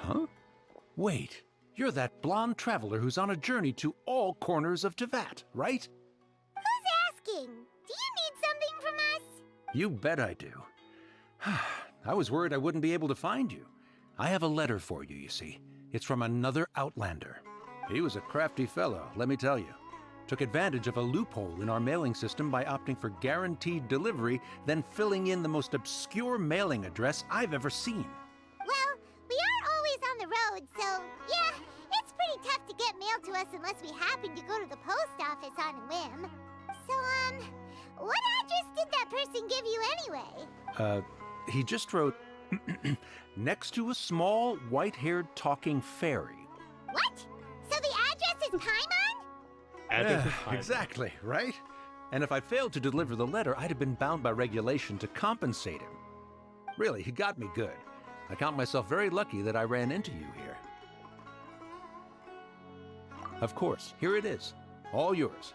Huh? Wait, you're that blonde traveler who's on a journey to all corners of Tevat, right? Who's asking? Do you need something from us? You bet I do. I was worried I wouldn't be able to find you. I have a letter for you, you see. It's from another Outlander. He was a crafty fellow, let me tell you. Took advantage of a loophole in our mailing system by opting for guaranteed delivery, then filling in the most obscure mailing address I've ever seen. Well, we are always on the road, so yeah, it's pretty tough to get mail to us unless we happen to go to the post office on a whim. So, what address did that person give you anyway? He just wrote, next to a small, white-haired talking fairy. What? So the address is Paimon? Address is fine. Exactly, right? And if I failed to deliver the letter, I'd have been bound by regulation to compensate him. Really, he got me good. I count myself very lucky that I ran into you here. Of course, here it is. All yours.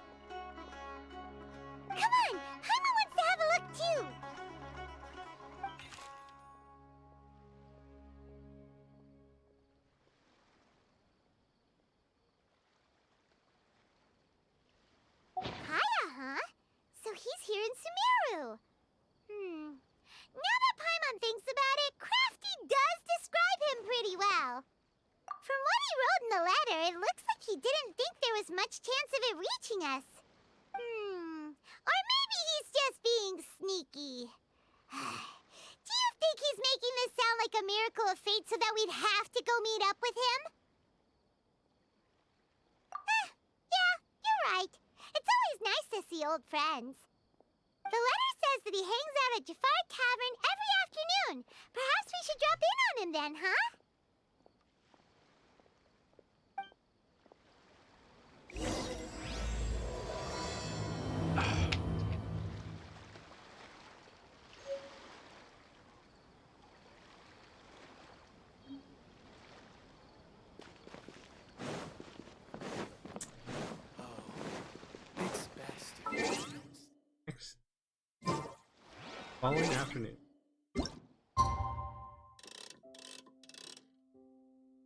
Come on! Paimon wants to have a look too! Kaya, huh? So he's here in Sumeru. Now that Paimon thinks about it, Crafty does describe him pretty well. From what he wrote in the letter, it looks like he didn't think there was much chance of it reaching us. Or maybe he's just being sneaky. Do you think he's making this sound like a miracle of fate so that we'd have to go meet up with him? Yeah, you're right. It's always nice to see old friends. The letter says that he hangs out at Jafar Tavern every afternoon. Perhaps we should drop in on him then, huh? Next. Following afternoon.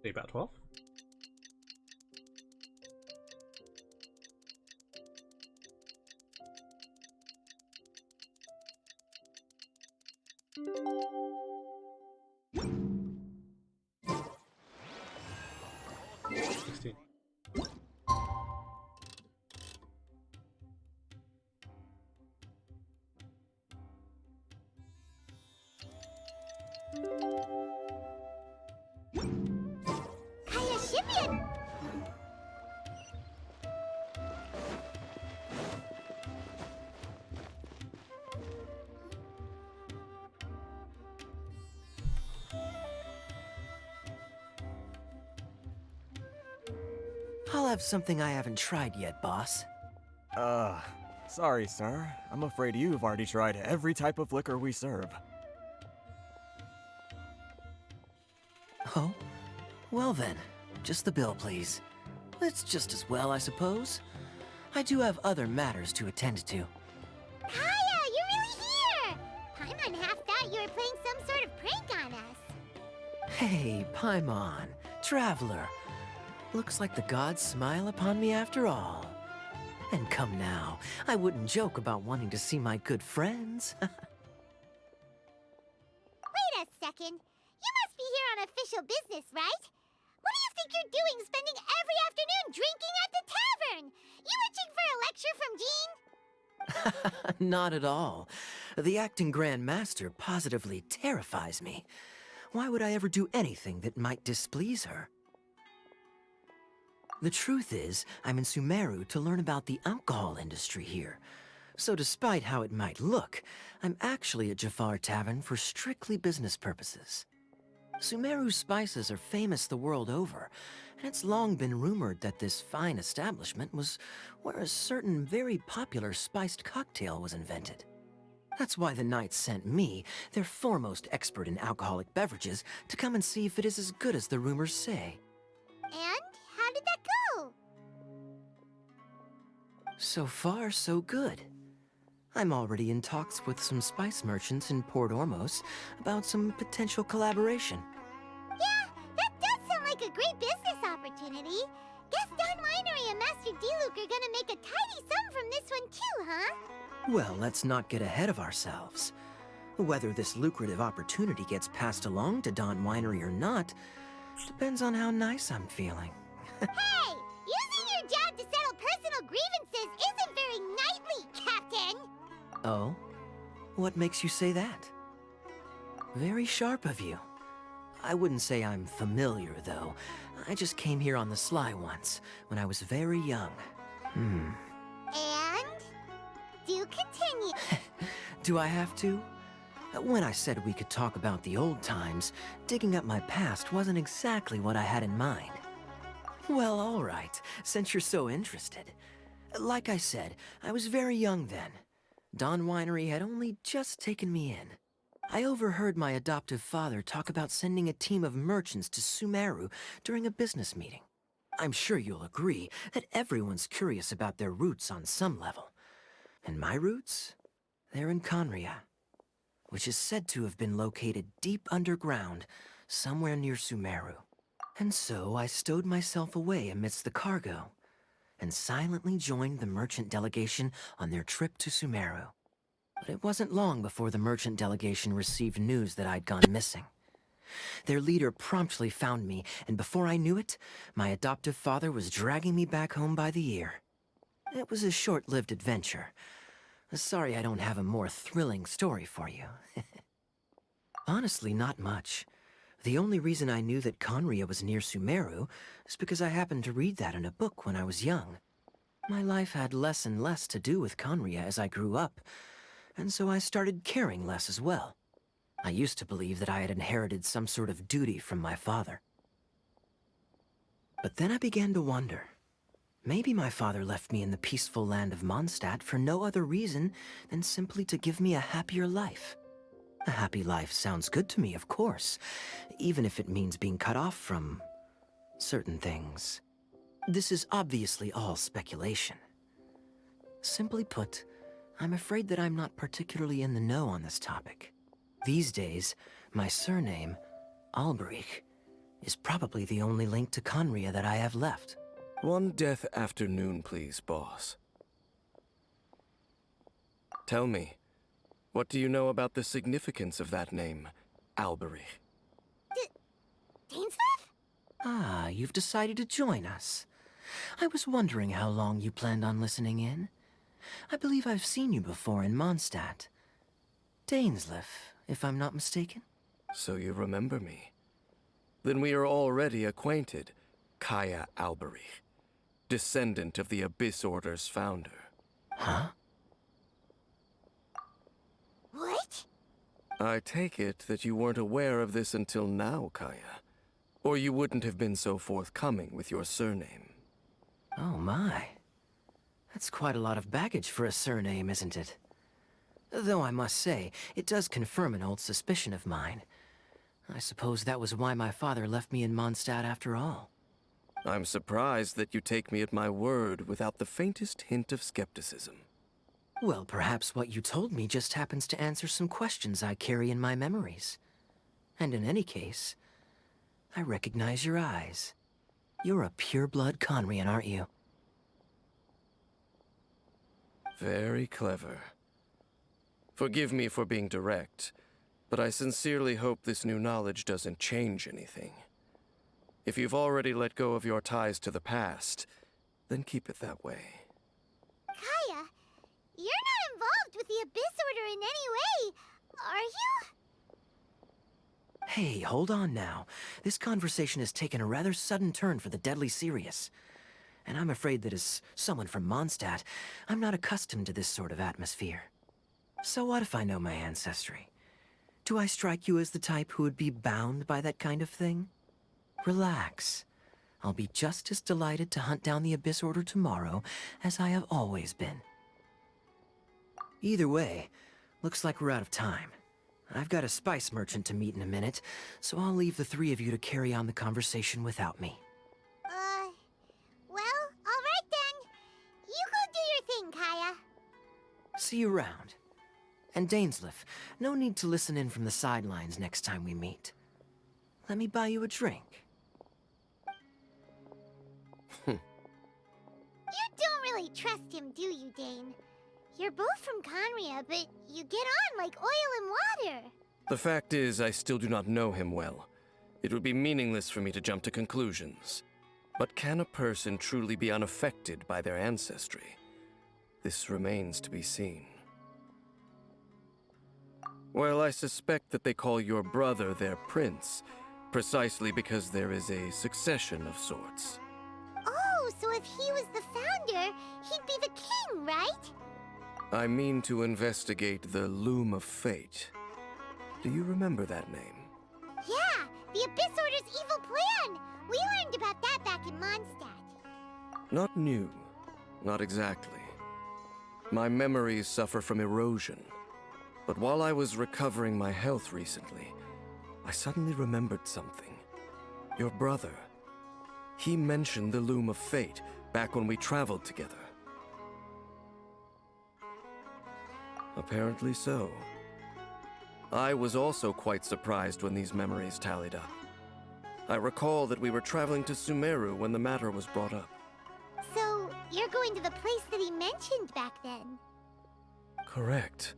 Say about 12? Kaya Shibian! I'll have something I haven't tried yet, boss. Sorry, sir. I'm afraid you've already tried every type of liquor we serve. Oh? Well then, just the bill, please. It's just as well, I suppose. I do have other matters to attend to. Kaya, you're really here! Paimon half thought you were playing some sort of prank on us. Hey, Paimon, traveler. Looks like the gods smile upon me after all. And come now, I wouldn't joke about wanting to see my good friends. Wait a second. You must be here on official business, right? What do you think you're doing spending every afternoon drinking at the tavern? You itching for a lecture from Jean? Not at all. The acting Grand Master positively terrifies me. Why would I ever do anything that might displease her? The truth is, I'm in Sumeru to learn about the alcohol industry here. So despite how it might look, I'm actually at Jafar Tavern for strictly business purposes. Sumeru's spices are famous the world over, and it's long been rumored that this fine establishment was where a certain very popular spiced cocktail was invented. That's why the Knights sent me, their foremost expert in alcoholic beverages, to come and see if it is as good as the rumors say. And how did that go? So far, so good. I'm already in talks with some spice merchants in Port Ormos about some potential collaboration. Yeah, that does great business opportunity. Guess Don Winery and Master D-Luke are gonna make a tidy sum from this one too, huh? Well, let's not get ahead of ourselves. Whether this lucrative opportunity gets passed along to Don Winery or not depends on how nice I'm feeling. Hey! Using your job to settle personal grievances isn't very knightly, Captain! Oh? What makes you say that? Very sharp of you. I wouldn't say I'm familiar, though. I just came here on the sly once, when I was very young. And? Do continue. Do I have to? When I said we could talk about the old times, digging up my past wasn't exactly what I had in mind. Well, all right, since you're so interested. Like I said, I was very young then. Don Winery had only just taken me in. I overheard my adoptive father talk about sending a team of merchants to Sumeru during a business meeting. I'm sure you'll agree that everyone's curious about their roots on some level. And my roots? They're in Conria, which is said to have been located deep underground, somewhere near Sumeru. And so I stowed myself away amidst the cargo, and silently joined the merchant delegation on their trip to Sumeru. But it wasn't long before the merchant delegation received news that I'd gone missing. Their leader promptly found me, and before I knew it, my adoptive father was dragging me back home by the ear. It was a short-lived adventure. Sorry I don't have a more thrilling story for you. Honestly, not much. The only reason I knew that Conria was near Sumeru is because I happened to read that in a book when I was young. My life had less and less to do with Conria as I grew up, and so I started caring less as well. I used to believe that I had inherited some sort of duty from my father. But then I began to wonder. Maybe my father left me in the peaceful land of Mondstadt for no other reason than simply to give me a happier life. A happy life sounds good to me, of course, even if it means being cut off from certain things. This is obviously all speculation. Simply put, I'm afraid that I'm not particularly in the know on this topic. These days, my surname, Alberich, is probably the only link to Conria that I have left. One death afternoon, please, boss. Tell me, what do you know about the significance of that name, Alberich? Dainsleif? Ah, you've decided to join us. I was wondering how long you planned on listening in. I believe I've seen you before in Mondstadt. Dainsleif, if I'm not mistaken. So you remember me. Then we are already acquainted, Kaya Alberich, descendant of the Abyss Order's founder. Huh? What? I take it that you weren't aware of this until now, Kaya. Or you wouldn't have been so forthcoming with your surname. Oh my. That's quite a lot of baggage for a surname, isn't it? Though I must say, it does confirm an old suspicion of mine. I suppose that was why my father left me in Mondstadt after all. I'm surprised that you take me at my word without the faintest hint of skepticism. Well, perhaps what you told me just happens to answer some questions I carry in my memories. And in any case, I recognize your eyes. You're a pure-blood Conrian, aren't you? Very clever. Forgive me for being direct, but I sincerely hope this new knowledge doesn't change anything. If you've already let go of your ties to the past, then keep it that way. Kaya, you're not involved with the Abyss Order in any way, are you? Hey, hold on now. This conversation has taken a rather sudden turn for the deadly serious. And I'm afraid that as someone from Mondstadt, I'm not accustomed to this sort of atmosphere. So what if I know my ancestry? Do I strike you as the type who would be bound by that kind of thing? Relax. I'll be just as delighted to hunt down the Abyss Order tomorrow as I have always been. Either way, looks like we're out of time. I've got a spice merchant to meet in a minute, so I'll leave the three of you to carry on the conversation without me. Well, alright then. You go do your thing, Kaya. See you around. And Dainsleif, no need to listen in from the sidelines next time we meet. Let me buy you a drink. really trust him, do you, Dane? You're both from Conria, but you get on like oil and water. The fact is, I still do not know him well. It would be meaningless for me to jump to conclusions. But can a person truly be unaffected by their ancestry? This remains to be seen. Well, I suspect that they call your brother their prince, precisely because there is a succession of sorts. Oh, so if he was the founder, he'd be the king, right? I mean to investigate the Loom of Fate. Do you remember that name? Yeah, the Abyss Order's evil plan! We learned about that back in Mondstadt. Not new. Not exactly. My memories suffer from erosion. But while I was recovering my health recently, I suddenly remembered something. Your brother. He mentioned the Loom of Fate back when we traveled together. Apparently so. I was also quite surprised when these memories tallied up. I recall that we were traveling to Sumeru when the matter was brought up. So, you're going to the place that he mentioned back then? Correct.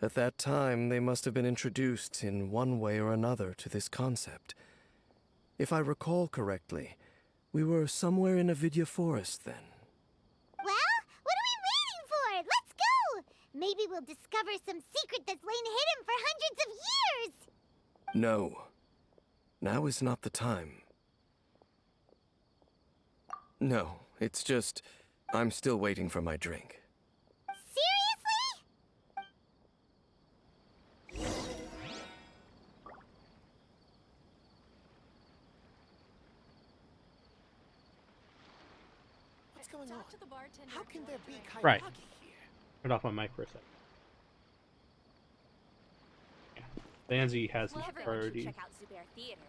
At that time, they must have been introduced in one way or another to this concept. If I recall correctly, we were somewhere in Avidya Forest then. Well, what are we waiting for? Let's go! Maybe we'll discover some secret that's lain hidden for hundreds of years! No. Now is not the time. No, it's just, I'm still waiting for my drink. Seriously? What's going on? How can there be Kairagi Right. here? Turn off my mic for a second. Yeah. Banzi has his priority. Check out Zubair Theater.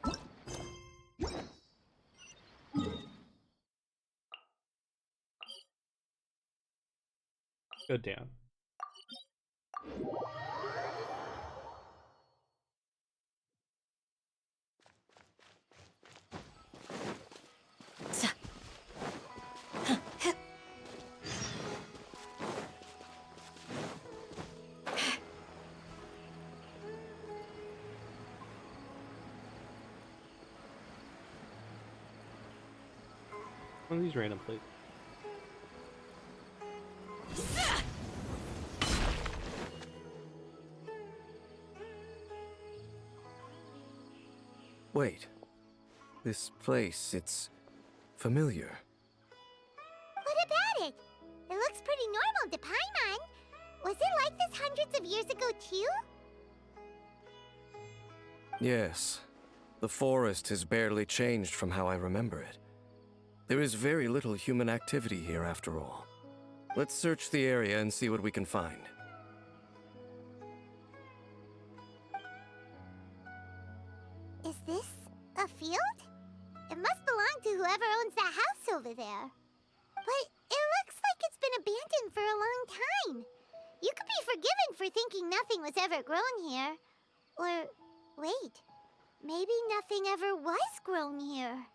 Go down. One of these random places. Wait. This place, it's familiar. What about it? It looks pretty normal to Paimon. Was it like this hundreds of years ago, too? Yes. The forest has barely changed from how I remember it. There is very little human activity here after all. Let's search the area and see what we can find. Is this a field? It must belong to whoever owns that house over there. But it looks like it's been abandoned for a long time. You could be forgiven for thinking nothing was ever grown here. Or, wait, maybe nothing ever was grown here.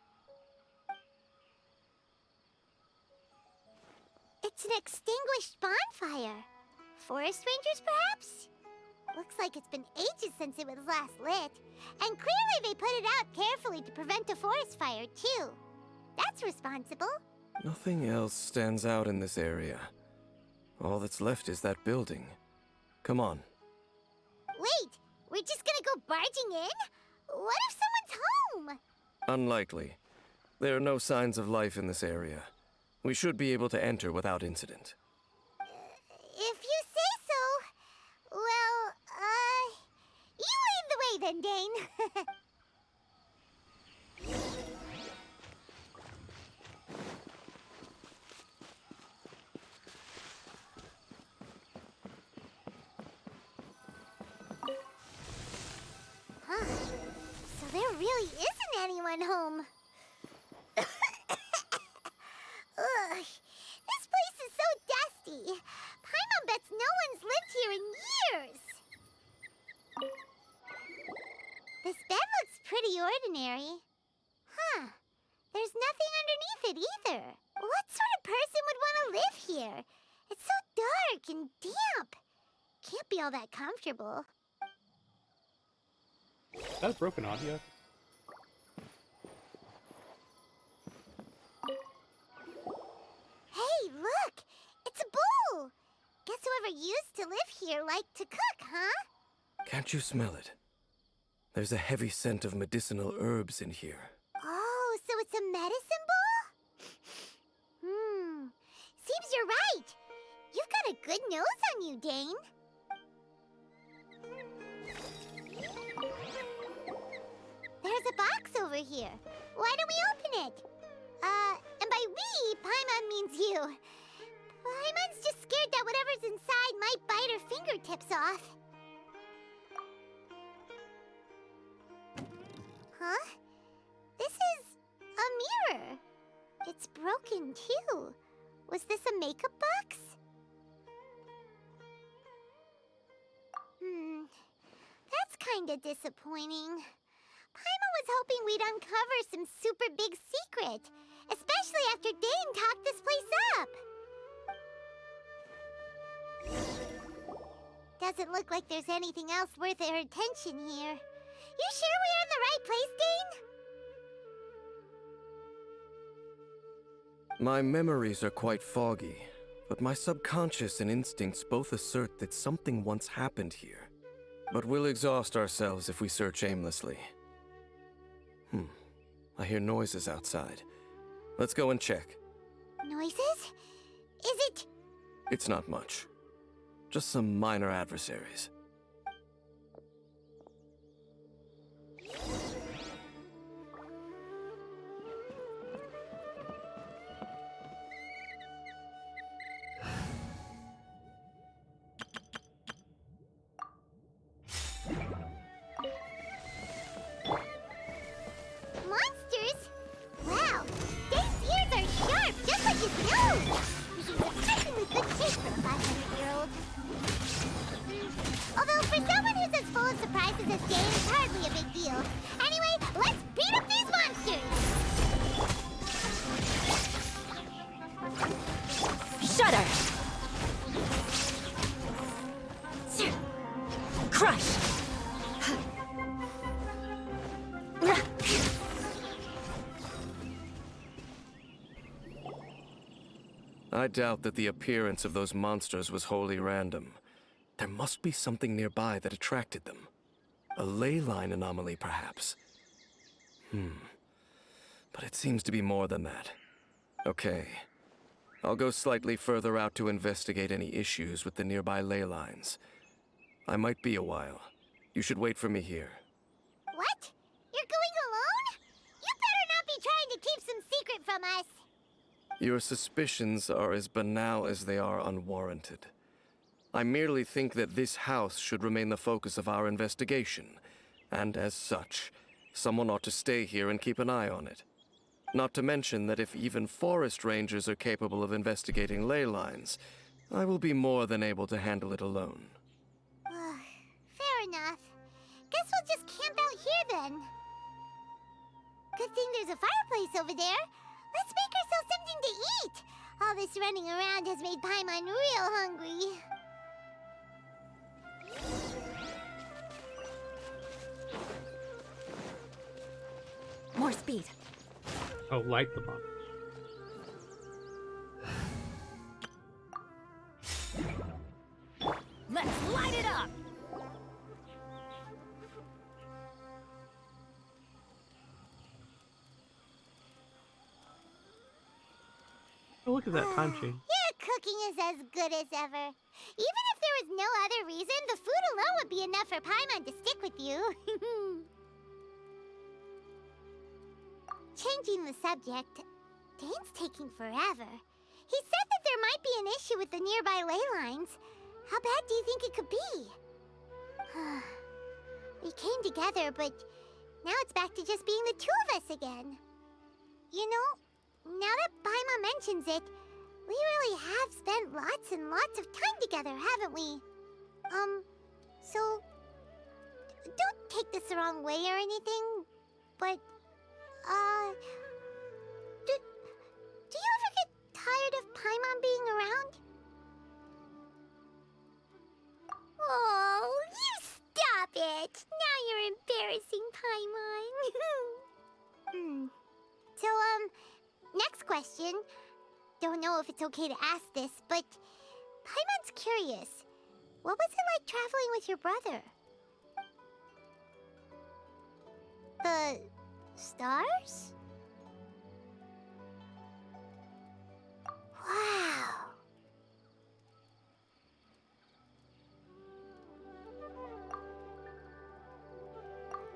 It's an extinguished bonfire. Forest rangers, perhaps? Looks like it's been ages since it was last lit. And clearly they put it out carefully to prevent a forest fire, too. That's responsible. Nothing else stands out in this area. All that's left is that building. Come on. Wait, we're just gonna go barging in? What if someone's home? Unlikely. There are no signs of life in this area. We should be able to enter without incident. If you say so. Well, you lead the way then, Dane. Huh. So there really isn't anyone home. Ugh, this place is so dusty. Paimon bets no one's lived here in years. This bed looks pretty ordinary. Huh. There's nothing underneath it either. What sort of person would want to and damp. Can't be all that comfortable. Is that a broken audio? Hey, look! It's a bowl! Guess whoever used to live here liked to cook, huh? Can't you smell it? There's a heavy scent of medicinal herbs in here. Oh, so it's a medicine bowl? Seems you're right. You've got a good nose on you, Dane. There's a box over here. Why don't we open it? And by we, Paimon means you. Paimon's just scared that whatever's inside might bite her fingertips off. Huh? This is a mirror. It's broken too. Was this a makeup box? That's kinda disappointing. Paimon was hoping we'd uncover some super big secret, especially after Dane talked this place up. Doesn't look like there's anything else worth her attention here. You sure we're in the right place, Dane? My memories are quite foggy, but my subconscious and instincts both assert that something once happened here. But we'll exhaust ourselves if we search aimlessly. I hear noises outside. Let's go and check. Noises? Is it? It's not much. Just some minor adversaries. Monsters? Wow, Dane's ears are sharp, just like his nose! Which is surprisingly good shape for a 500-year-old. Although for someone who's as full of surprises as Dane, it's hardly a big deal. Anyway, let's beat up these monsters! Shudder! Crush! I doubt that the appearance of those monsters was wholly random. There must be something nearby that attracted them. A ley line anomaly, perhaps. But it seems to be more than that. Okay. I'll go slightly further out to investigate any issues with the nearby ley lines. I might be a while. You should wait for me here. What? You're going alone? You better not be trying to keep some secret from us. Your suspicions are as banal as they are unwarranted. I merely think that this house should remain the focus of our investigation, and as such, someone ought to stay here and keep an eye on it. Not to mention that if even forest rangers are capable of investigating ley lines, I will be more than able to handle it alone. Fair enough. Guess we'll just camp out here then. Good thing there's a fireplace over there. Let's make ourselves something to eat. All this running around has made Paimon real hungry. More speed. Oh, like the bomb. Let's light it up! Oh, look at that time chain. Your cooking is as good as ever. Even if there was no other reason, the food alone would be enough for Paimon to stick with you. Changing the subject, Dane's taking forever. He said that there might be an issue with the nearby ley lines. How bad do you think it could be? We came together, but now it's back to just being the two of us again. You know, now that Paimon mentions it, we really have spent lots and lots of time together, haven't we? So, don't take this the wrong way or anything, but, do you ever get tired of Paimon being around? question. Don't know if it's okay to ask this, but Paimon's curious. What was it like traveling with your brother? The stars? Wow.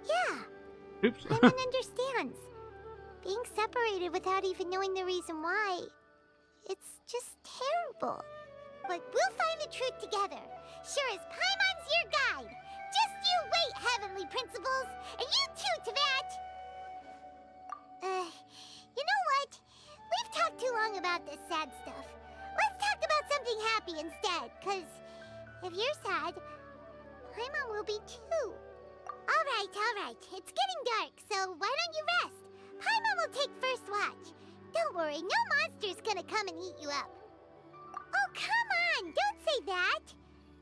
Yeah, Oops. Paimon understands. Being separated without even knowing the reason why, it's just terrible. But we'll find the truth together. Sure as Paimon's your guide. Just you wait, Heavenly Principles! And you too, Tavat! You know what? We've talked too long about this sad stuff. Let's talk about something happy instead, 'cause if you're sad, Paimon will be too. Alright. It's getting dark, so why don't you rest? Paimon will take first watch. Don't worry, no monster's gonna come and eat you up. Oh, come on! Don't say that!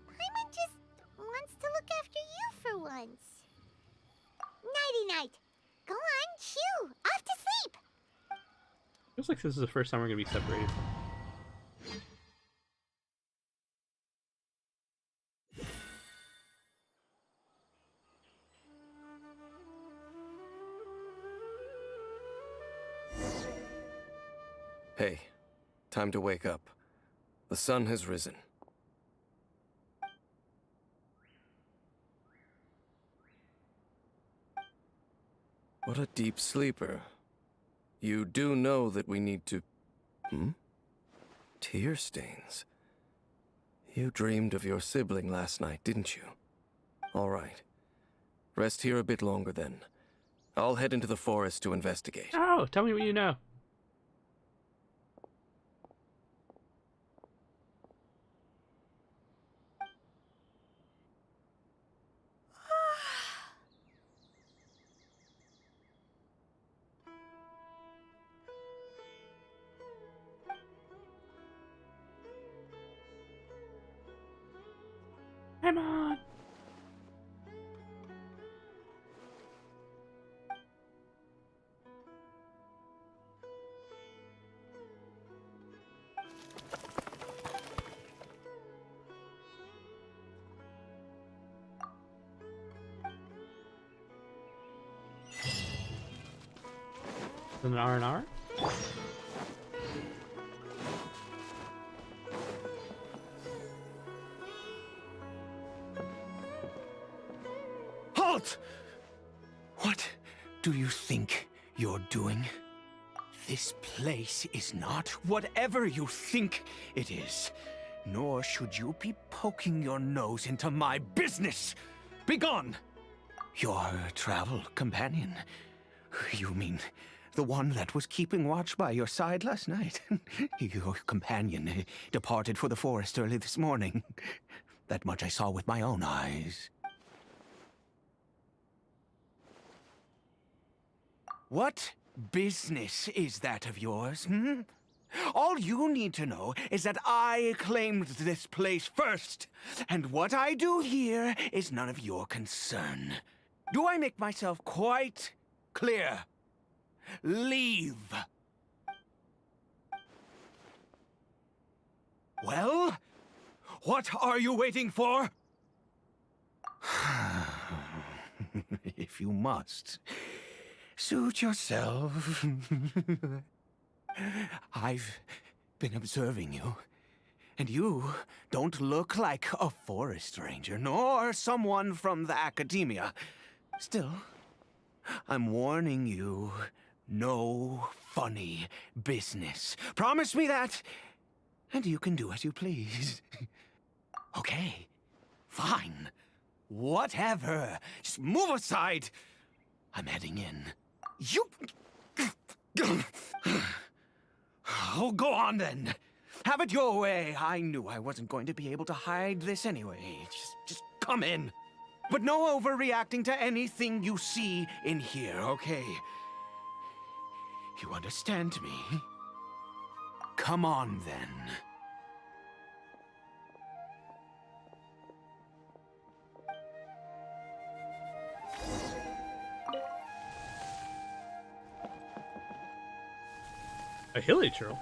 Paimon just wants to look after you for once. Nighty-night. Go on, shoo! Off to sleep! Feels like this is the first time we're gonna be separated. Hey, time to wake up. The sun has risen. What a deep sleeper. You do know that we need to... Tear stains. You dreamed of your sibling last night, didn't you? All right. Rest here a bit longer then. I'll head into the forest to investigate. Oh, tell me what you know. Come on. An R&R? Halt! What do you think you're doing? This place is not whatever you think it is. Nor should you be poking your nose into my business. Begone! Your travel companion. You mean the one that was keeping watch by your side last night? Your companion departed for the forest early this morning. That much I saw with my own eyes. What business is that of yours, All you need to know is that I claimed this place first, and what I do here is none of your concern. Do I make myself quite clear? Leave. Well, what are you waiting for? If you must, suit yourself. I've been observing you, and you don't look like a forest ranger, nor someone from the academia. Still, I'm warning you, no funny business. Promise me that, and you can do as you please. Okay, fine. Whatever. Just move aside. I'm heading in. You... Oh, go on then. Have it your way. I knew I wasn't going to be able to hide this anyway. Just come in. But no overreacting to anything you see in here, okay? You understand me? Come on then. A hilly churl.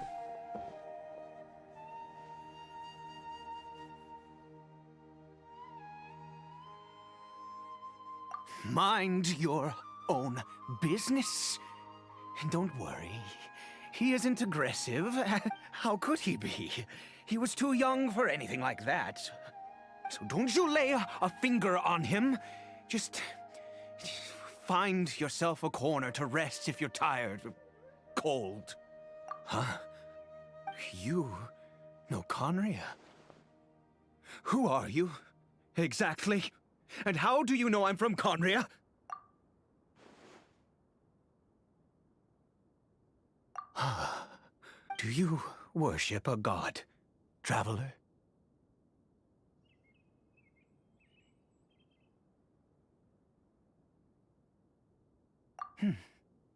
Mind your own business. Don't worry. He isn't aggressive. How could he be? He was too young for anything like that. So don't you lay a finger on him. Just find yourself a corner to rest if you're tired or cold. Huh? You know Conria? Who are you, exactly? And how do you know I'm from Conria? Do you worship a god, traveler?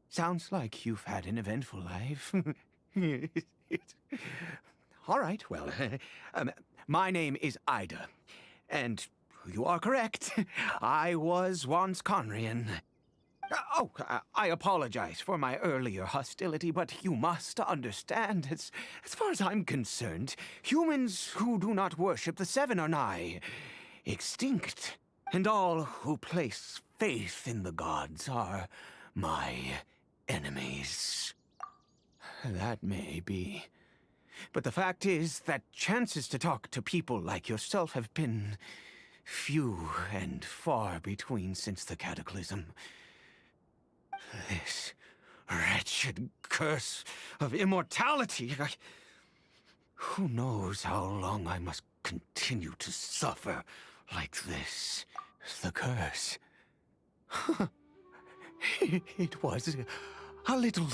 Sounds like you've had an eventful life. All right, well, my name is Ida, and you are correct. I was once Conrian. I apologize for my earlier hostility, but you must understand, as far as I'm concerned, humans who do not worship the Seven are nigh extinct, and all who place faith in the gods are my enemies. That may be. But the fact is that chances to talk to people like yourself have been few and far between since the cataclysm. This wretched curse of immortality. Who knows how long I must continue to suffer like this? The curse. It was a little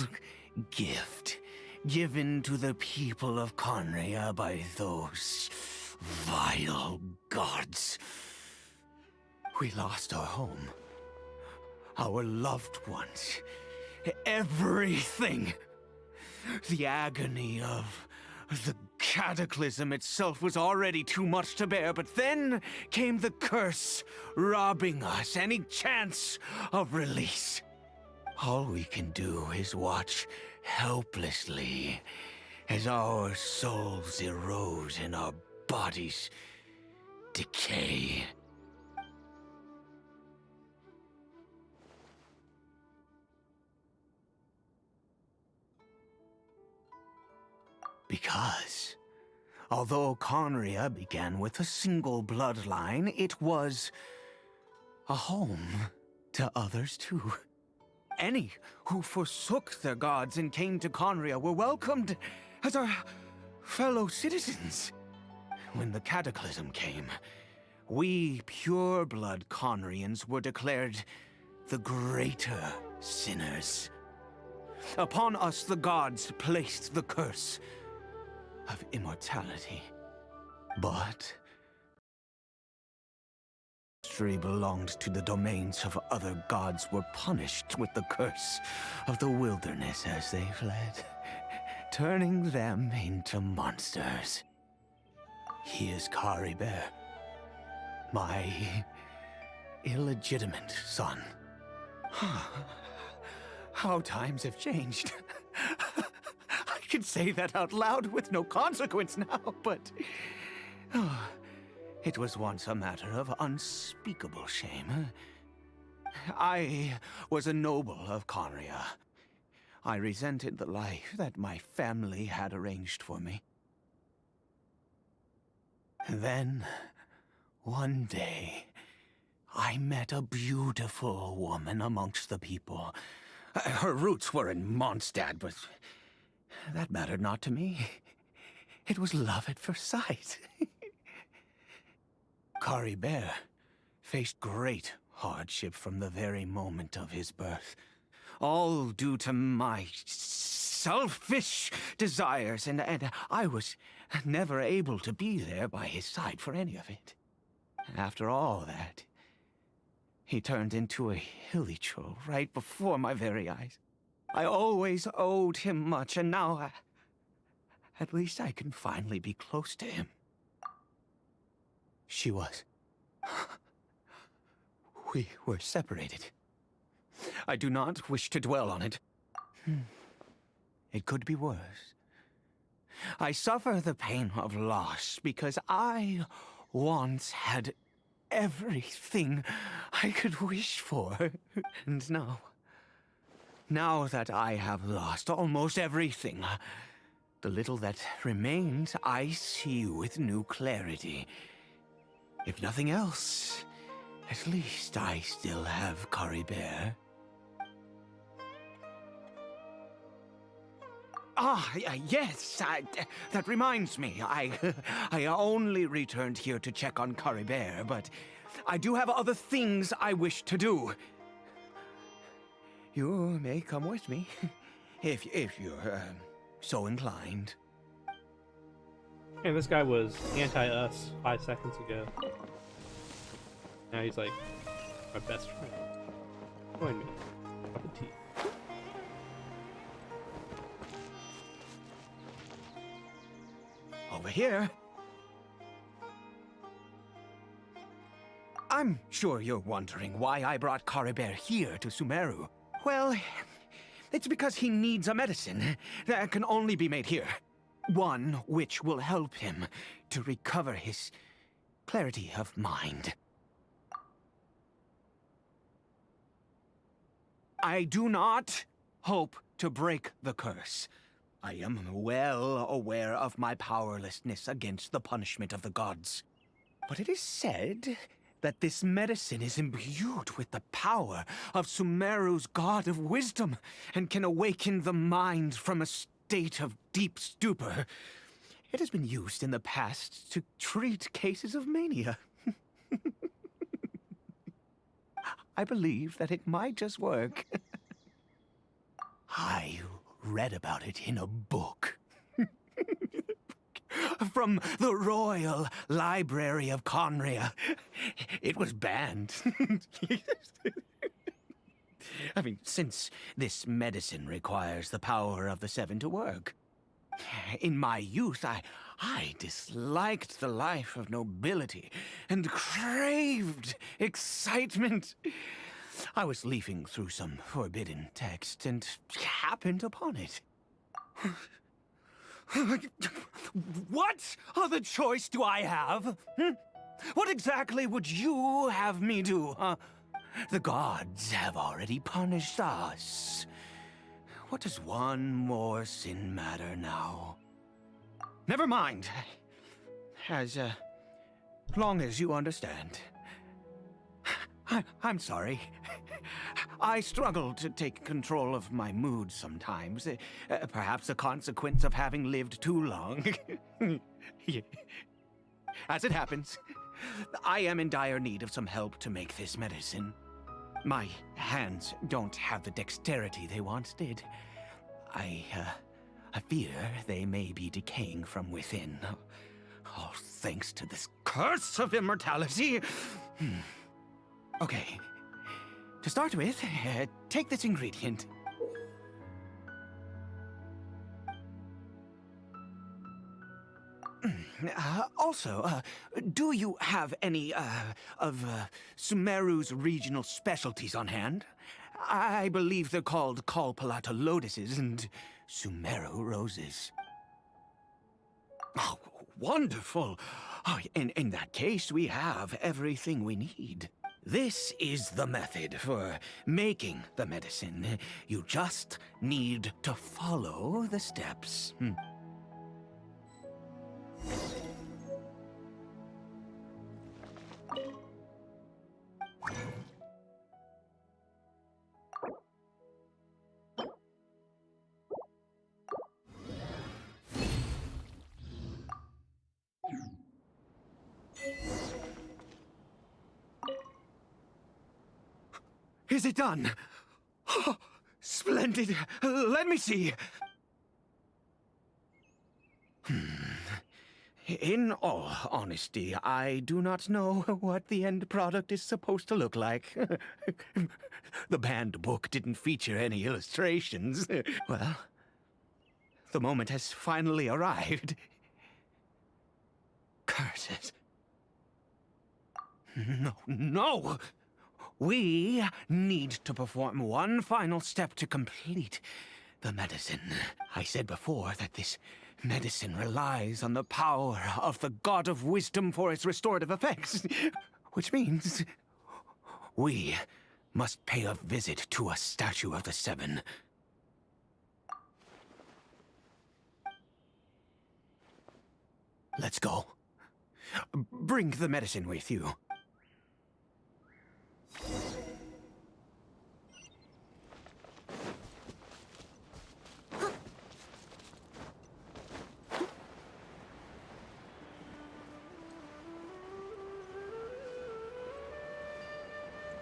gift given to the people of Conria by those vile gods. We lost our home, our loved ones, everything. The agony of the cataclysm itself was already too much to bear, but then came the curse, robbing us any chance of release. All we can do is watch helplessly as our souls erode and our bodies decay. Because, although Conria began with a single bloodline, it was a home to others too. Any who forsook their gods and came to Conria were welcomed as our fellow citizens. When the cataclysm came, we pure-blood Conrians were declared the greater sinners. Upon us the gods placed the curse of immortality. But history belonged to the domains of other gods were punished with the curse of the wilderness as they fled, turning them into monsters. He is Kari Bear, my illegitimate son. How times have changed. I can say that out loud with no consequence now, but it was once a matter of unspeakable shame. I was a noble of Conria. I resented the life that my family had arranged for me. Then, one day, I met a beautiful woman amongst the people. Her roots were in Mondstadt, but that mattered not to me. It was love at first sight. Kari Bear faced great hardship from the very moment of his birth. All due to my selfish desires, and I was never able to be there by his side for any of it. After all that, he turned into a hilly-churl right before my very eyes. I always owed him much, and now at least I can finally be close to him. She was. We were separated. I do not wish to dwell on it. it could be worse. I suffer the pain of loss because I once had everything I could wish for. And now that I have lost almost everything, the little that remains I see with new clarity. If nothing else, at least I still have Caribert. Yes, that reminds me. I only returned here to check on Caribert, but I do have other things I wish to do. You may come with me, if you're so inclined. Hey, this guy was anti-us 5 seconds ago. Now he's like my best friend. Join me. Cup of tea. Over here. I'm sure you're wondering why I brought Caribert here to Sumeru. Well, it's because he needs a medicine that can only be made here. One which will help him to recover his clarity of mind. I do not hope to break the curse. I am well aware of my powerlessness against the punishment of the gods. But it is said that this medicine is imbued with the power of Sumeru's god of wisdom and can awaken the mind from a state of deep stupor. It has been used in the past to treat cases of mania. I believe that it might just work. I read about it in a book. From the Royal Library of Conria. It was banned. I mean, since this medicine requires the power of the Seven to work. In my youth, I disliked the life of nobility and craved excitement. I was leafing through some forbidden text and happened upon it. What other choice do I have? What exactly would you have me do? The gods have already punished us. What does one more sin matter now? Never mind. As long as you understand. I'm sorry. I struggle to take control of my mood sometimes. Perhaps a consequence of having lived too long. As it happens, I am in dire need of some help to make this medicine. My hands don't have the dexterity they once did. I fear they may be decaying from within. All thanks to this curse of immortality. Okay. To start with, take this ingredient. Also, do you have any, of Sumeru's regional specialties on hand? I believe they're called Kalpalata lotuses and Sumeru roses. Oh, wonderful! Oh, in that case, we have everything we need. This is the method for making the medicine. You just need to follow the steps. Is it done? Oh, splendid. Let me see. In all honesty, I do not know what the end product is supposed to look like. The banned book didn't feature any illustrations. Well, the moment has finally arrived. Curses. No! We need to perform one final step to complete the medicine. I said before that this medicine relies on the power of the God of Wisdom for its restorative effects. Which means we must pay a visit to a statue of the Seven. Let's go. Bring the medicine with you.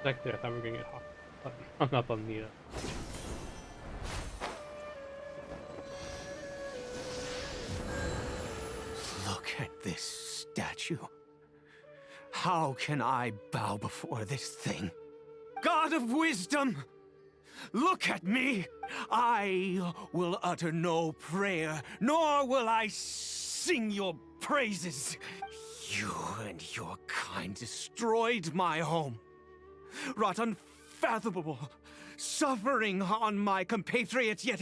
Back there, I thought we were gonna get hung up on the. Look at this statue. How can I bow before this thing? God of Wisdom! Look at me! I will utter no prayer, nor will I sing your praises. You and your kind destroyed my home, wrought unfathomable suffering on my compatriots, yet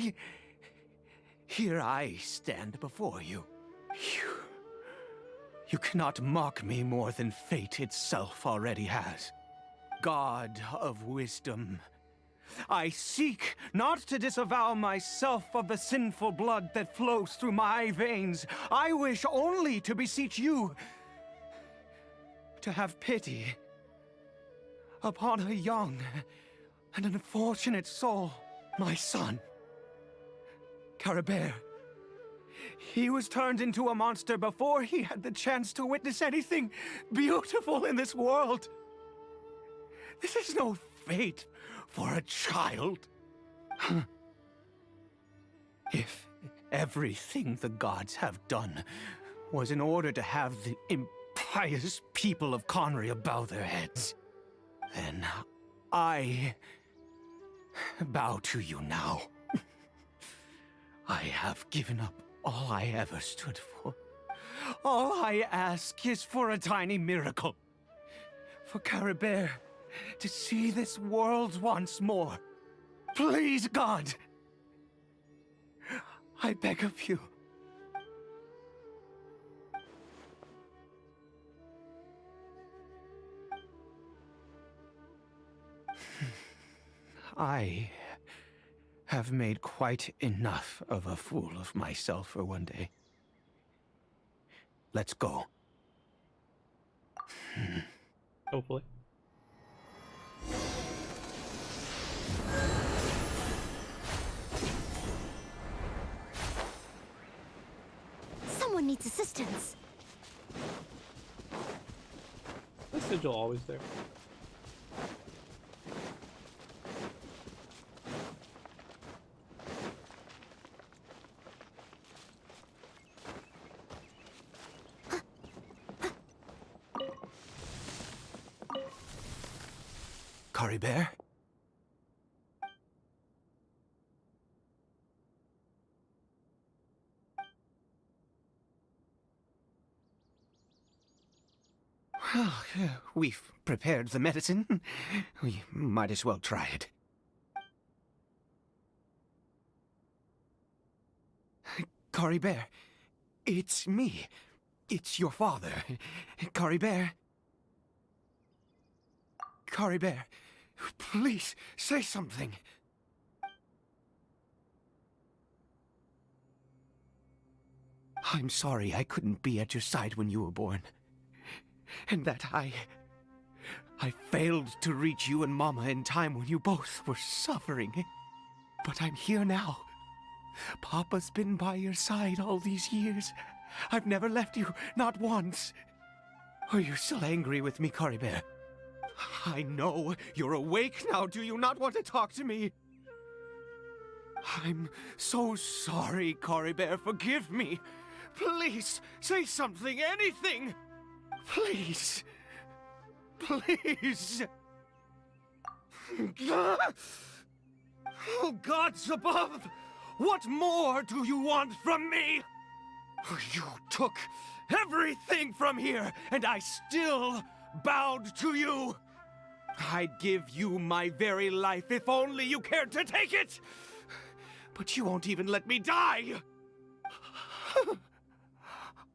here I stand before you. You cannot mock me more than fate itself already has. God of Wisdom, I seek not to disavow myself of the sinful blood that flows through my veins. I wish only to beseech you to have pity upon a young and unfortunate soul, my son, Caribert. He was turned into a monster before he had the chance to witness anything beautiful in this world. This is no fate for a child. If everything the gods have done was in order to have the impious people of Conria bow their heads, then I bow to you now. I have given up all I ever stood for. All I ask is for a tiny miracle. For Caribert to see this world once more. Please, God! I beg of you. I have made quite enough of a fool of myself for one day. Let's go. Hopefully. Someone needs assistance. Is Sigil always there? Caribert? Well, we've prepared the medicine. We might as well try it. Caribert, it's me. It's your father. Caribert. Caribert, please, say something. I'm sorry I couldn't be at your side when you were born. And that I failed to reach you and Mama in time when you both were suffering. But I'm here now. Papa's been by your side all these years. I've never left you, not once. Are you still angry with me, Caribert? I know you're awake now. Do you not want to talk to me? I'm so sorry, Caribert. Forgive me. Please, say something, anything. Please. Please. Oh, gods above! What more do you want from me? You took everything from here, and I still bowed to you. I'd give you my very life if only you cared to take it. But you won't even let me die!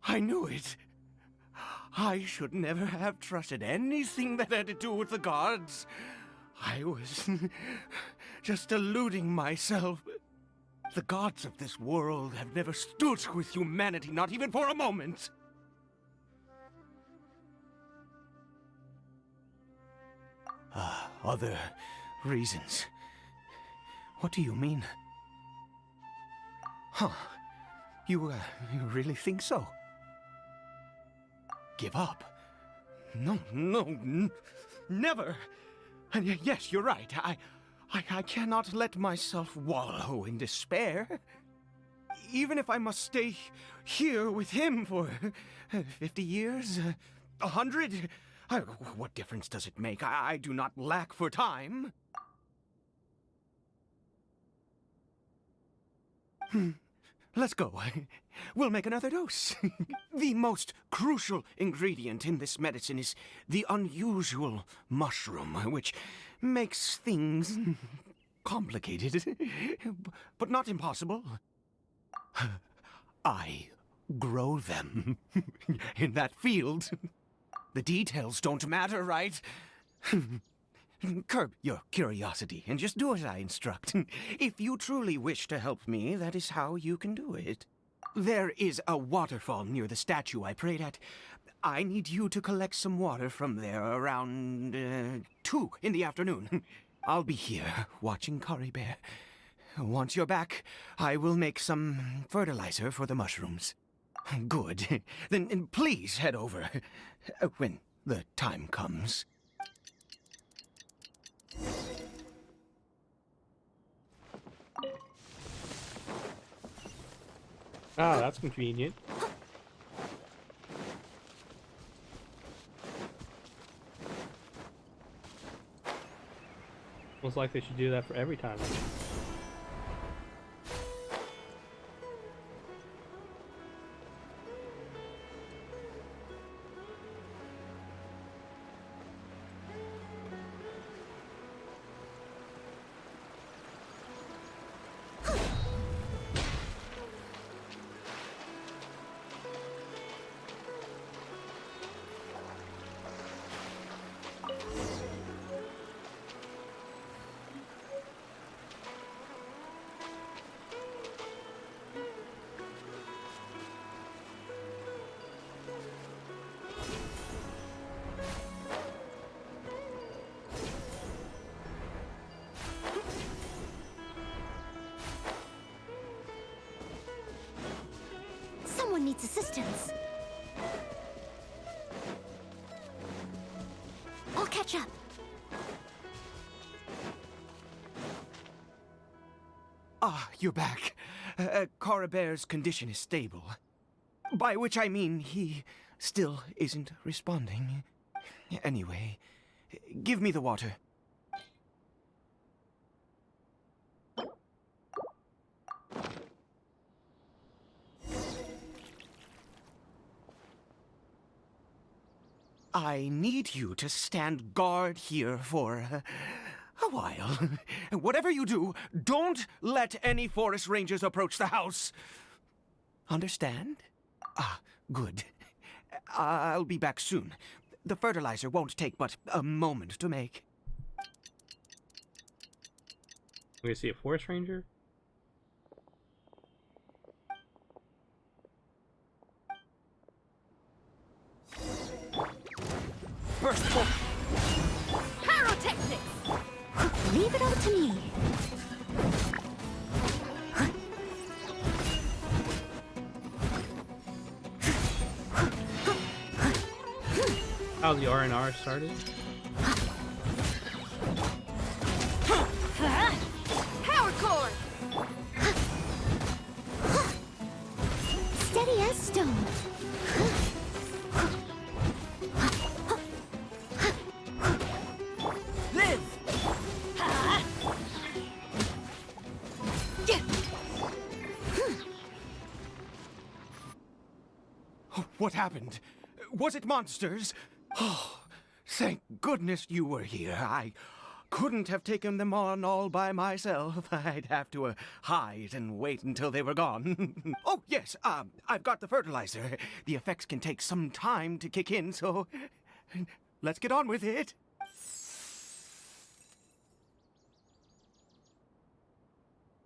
I knew it. I should never have trusted anything that had to do with the gods. I was just deluding myself. The gods of this world have never stood with humanity, not even for a moment. Other reasons. What do you mean? Huh. You really think so? Give up? No, never! And yes, you're right. I cannot let myself wallow in despair. Even if I must stay here with him for 50 years, 100, what difference does it make? I do not lack for time. Let's go. We'll make another dose. The most crucial ingredient in this medicine is the unusual mushroom, which makes things complicated, but not impossible. I grow them in that field. The details don't matter, right? Curb your curiosity and just do as I instruct. If you truly wish to help me, that is how you can do it. There is a waterfall near the statue I prayed at. I need you to collect some water from there around 2 in the afternoon. I'll be here watching Curry Bear. Once you're back, I will make some fertilizer for the mushrooms. Good. Then please head over when the time comes. Ah, that's convenient. Looks like they should do that for every time. Someone needs assistance. I'll catch up. Ah, you're back. Coribear's condition is stable. By which I mean he still isn't responding. Anyway, give me the water. I need you to stand guard here for a while. Whatever you do, don't let any forest rangers approach the house. Understand? Ah, good. I'll be back soon. The fertilizer won't take but a moment to make. We're gonna see a forest ranger? Burstful. Pyrotechnics! Leave it up to me. How's the R&R started? Power cord! Steady as stone. Live! What happened? Was it monsters? Oh, thank goodness you were here. couldn't have taken them on all by myself. I'd have to hide and wait until they were gone. Oh, yes, I've got the fertilizer. The effects can take some time to kick in, so let's get on with it.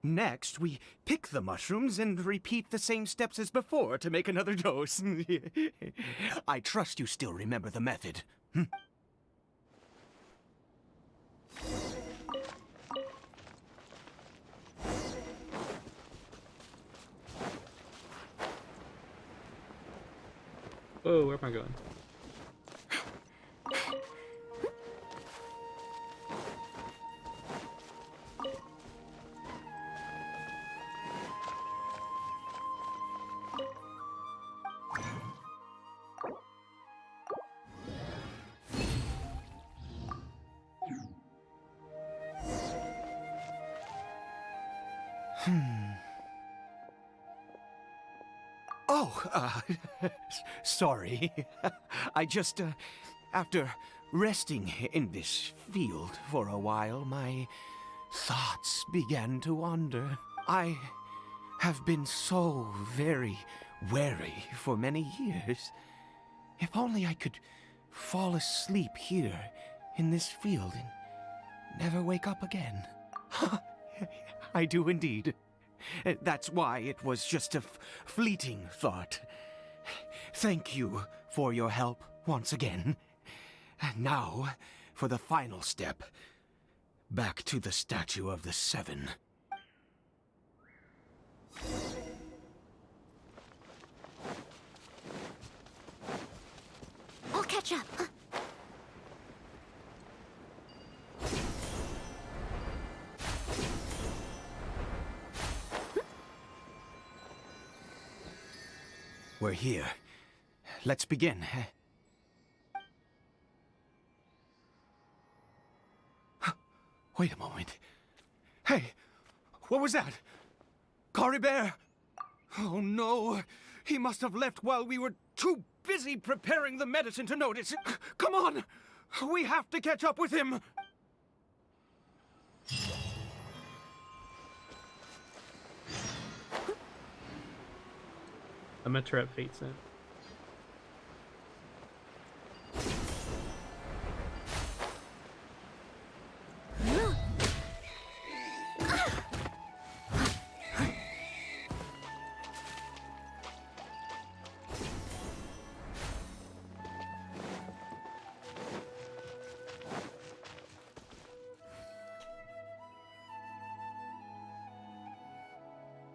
Next, we pick the mushrooms and repeat the same steps as before to make another dose. I trust you still remember the method. Whoa, where am I going? Oh, sorry. I just, after resting in this field for a while, my thoughts began to wander. I have been so very wary for many years. If only I could fall asleep here in this field and never wake up again. I do indeed. That's why it was just a fleeting thought. Thank you for your help once again. And now, for the final step. Back to the Statue of the Seven. I'll catch up. We're here. Let's begin. Wait a moment. Hey, what was that? Cory Bear? Oh no, he must have left while we were too busy preparing the medicine to notice. Come on, we have to catch up with him. I'm gonna trap Fate's in.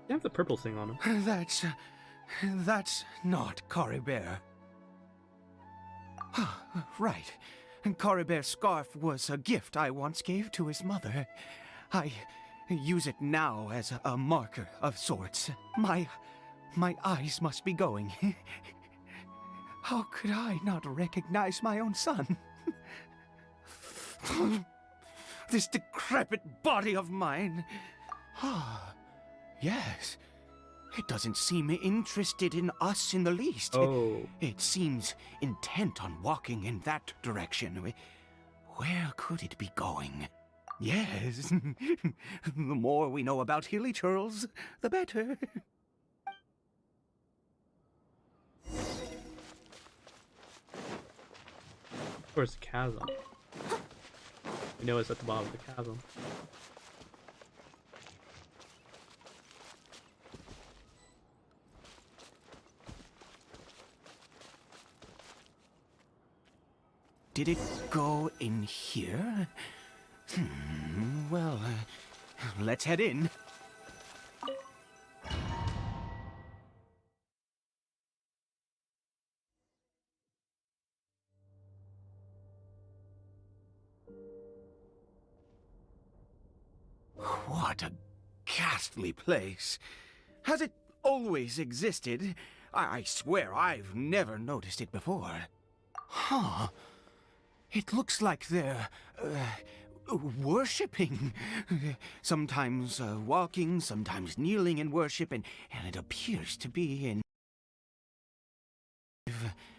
You have the purple thing on him. That's not Cory Bear. Right. Cory Bear's scarf was a gift I once gave to his mother. I use it now as a marker of sorts. My eyes must be going. How could I not recognize my own son? This decrepit body of mine. Yes. It doesn't seem interested in us in the least. Oh. It seems intent on walking in that direction. Where could it be going? Yes. The more we know about Hilly Churls, the better. Where's the chasm? We know it's at the bottom of the chasm. Did it go in here? Well, let's head in. What a ghastly place. Has it always existed? I swear I've never noticed it before. Huh. It looks like they're, worshipping. Sometimes walking, sometimes kneeling in worship, and it appears to be in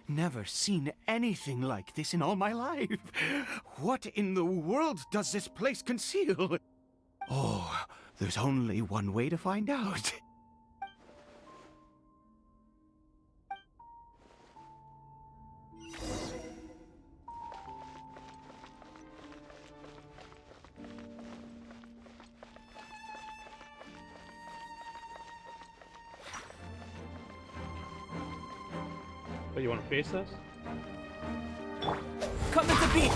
Never seen anything like this in all my life. What in the world does this place conceal? Oh, there's only one way to find out. But you want to face us? Come at the beat!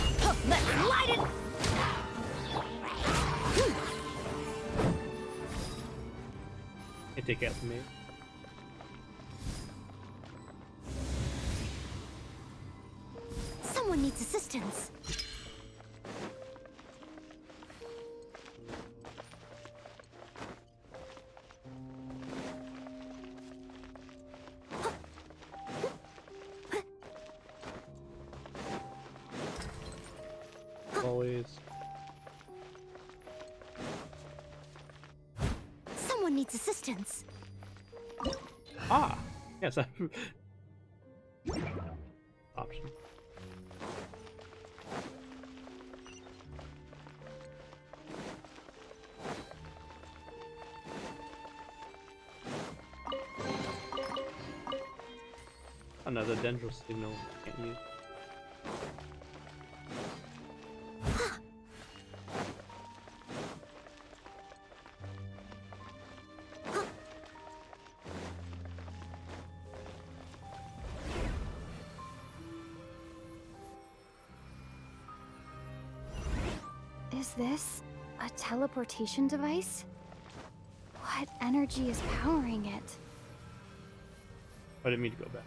Let's light it! Hey, take out from me. Someone needs assistance. Always. Someone needs assistance. Ah! Yes, I... Option. Another dendral signal can't use. Is this a teleportation device? What energy is powering it? I didn't mean to go back.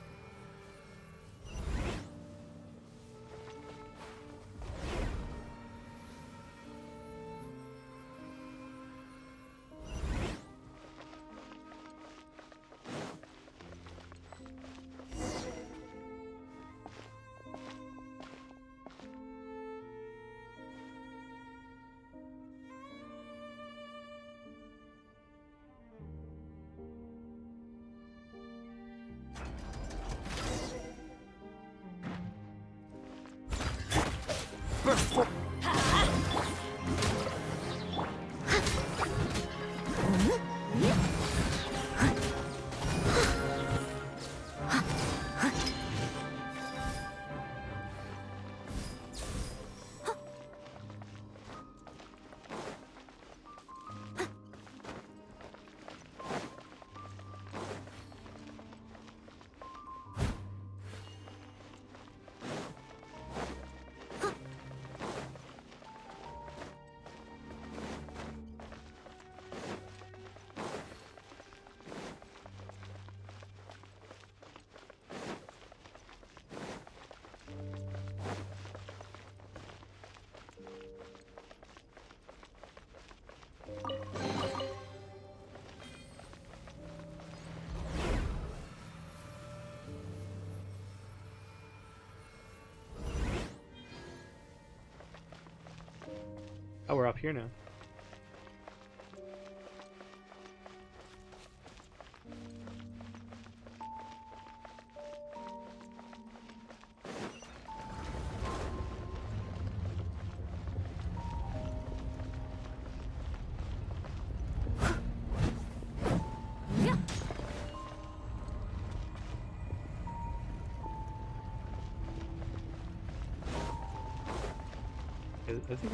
Oh, we're up here now. I think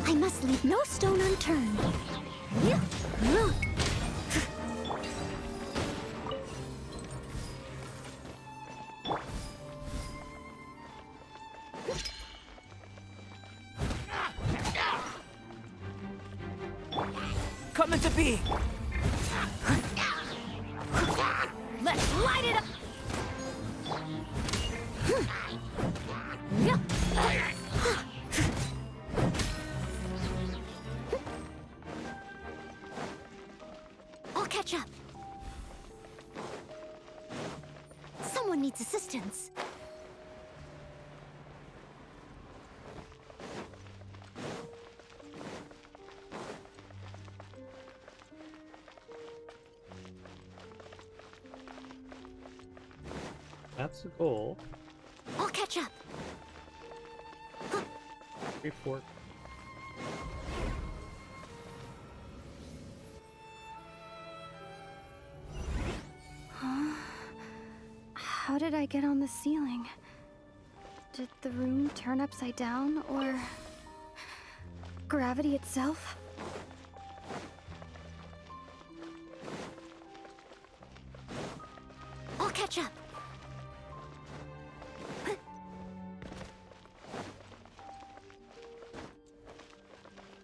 I must leave no stone unturned. Coming to be! Let's light it up! I'll catch up. Someone needs assistance. That's the goal. I'll catch up. 3, 4. Huh? How did I get on the ceiling? Did the room turn upside down, or gravity itself? I'll catch up.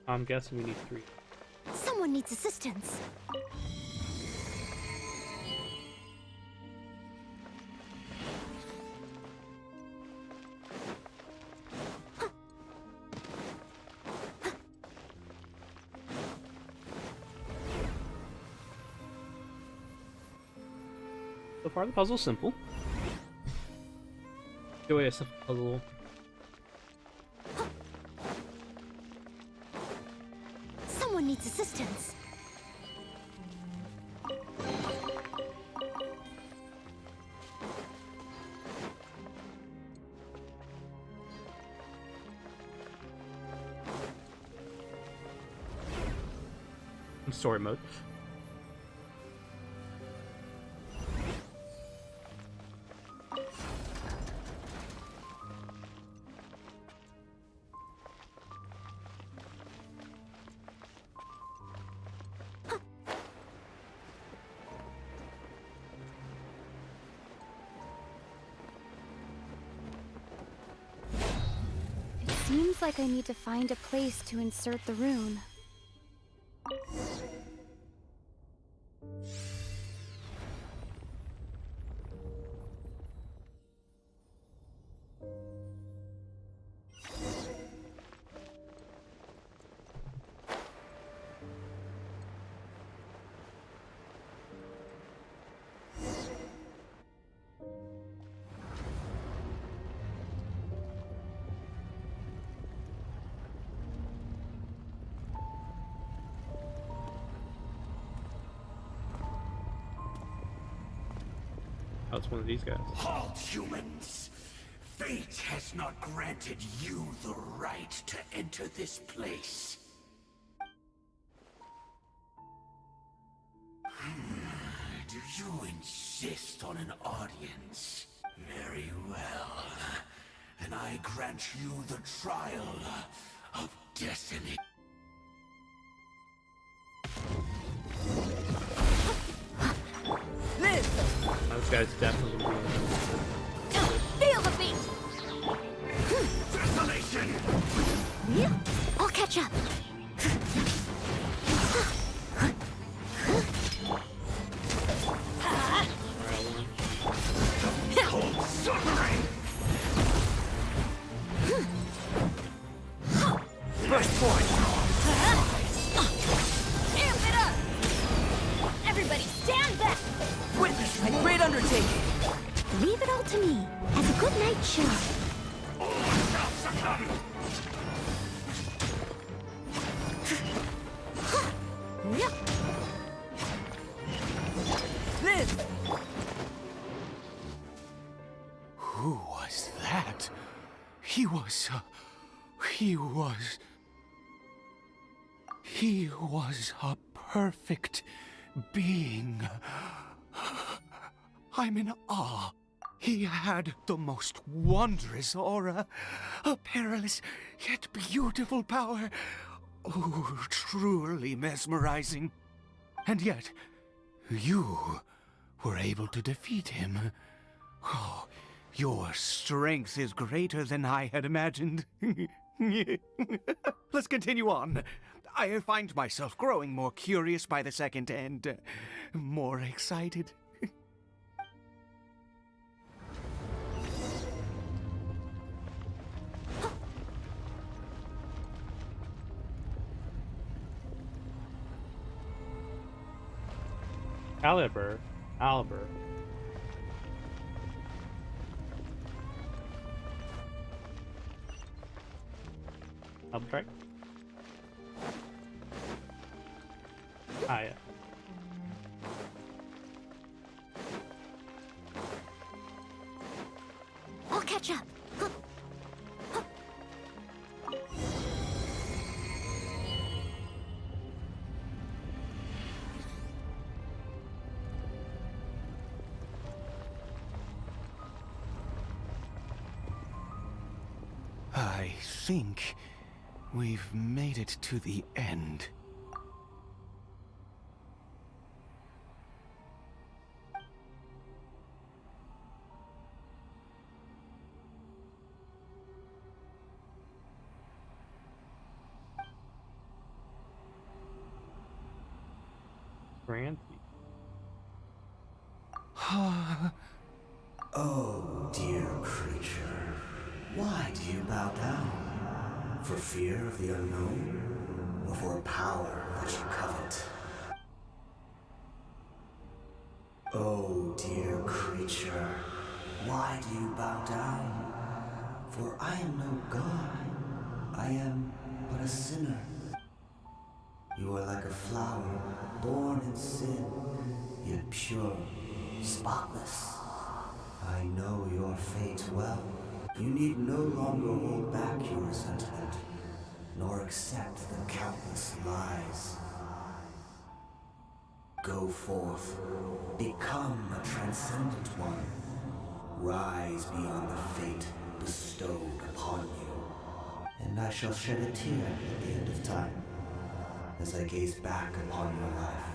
I'm guessing we need 3. Someone needs assistance. So far, the puzzle's simple. Go away, a simple puzzle. Someone needs assistance. In story mode. Seems like I need to find a place to insert the rune. Oh, it's one of these guys. Halt, humans! Fate has not granted you the right to enter this place. Do you insist on an audience? Very well. Then I grant you the trial of destiny. This guy's definitely gonna be Feel the beat! Desolation! I'll catch up. Cold suffering! First point! Amp it up! Everybody stand back! Witness my great undertaking! Leave it all to me, as a good night show. All shall succumb! Live! Who was that? He was a perfect being. I'm in awe. He had the most wondrous aura, a perilous yet beautiful power. Oh, truly mesmerizing. And yet, you were able to defeat him. Oh, your strength is greater than I had imagined. Let's continue on. I find myself growing more curious by the second and more excited. Caliber. Up track. Ah, yeah. Watch up. Hup. Hup. I think we've made it to the end. Granty. Oh, dear creature. Why do you bow down? For fear of the unknown? Or for a power that you covet? Oh, dear creature. Why do you bow down? For I am no god. I am but a sinner. You are like a flower, born in sin, yet pure, spotless. I know your fate well. You need no longer hold back your resentment, nor accept the countless lies. Go forth, become a transcendent one. Rise beyond the fate bestowed upon you. And I shall shed a tear at the end of time, as I gaze back upon your life.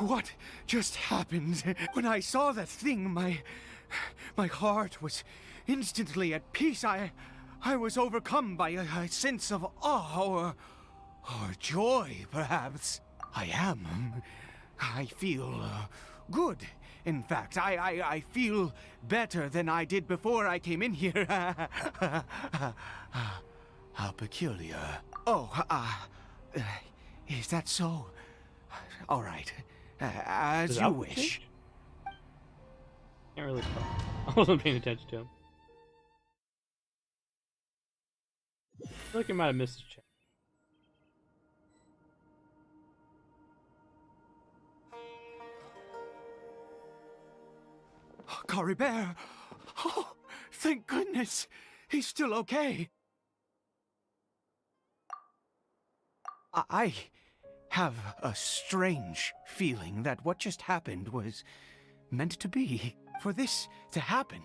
What just happened? When I saw that thing, my heart was instantly at peace. I was overcome by a sense of awe or joy, perhaps. I feel good. In fact, I feel better than I did before I came in here. How peculiar. Oh, is that so? All right. As Does you that wish. change? Can't really tell. I wasn't paying attention to him. I feel like I might have missed a check. Cory Bear! Oh, thank goodness! He's still okay. I have a strange feeling that what just happened was meant to be. For this to happen,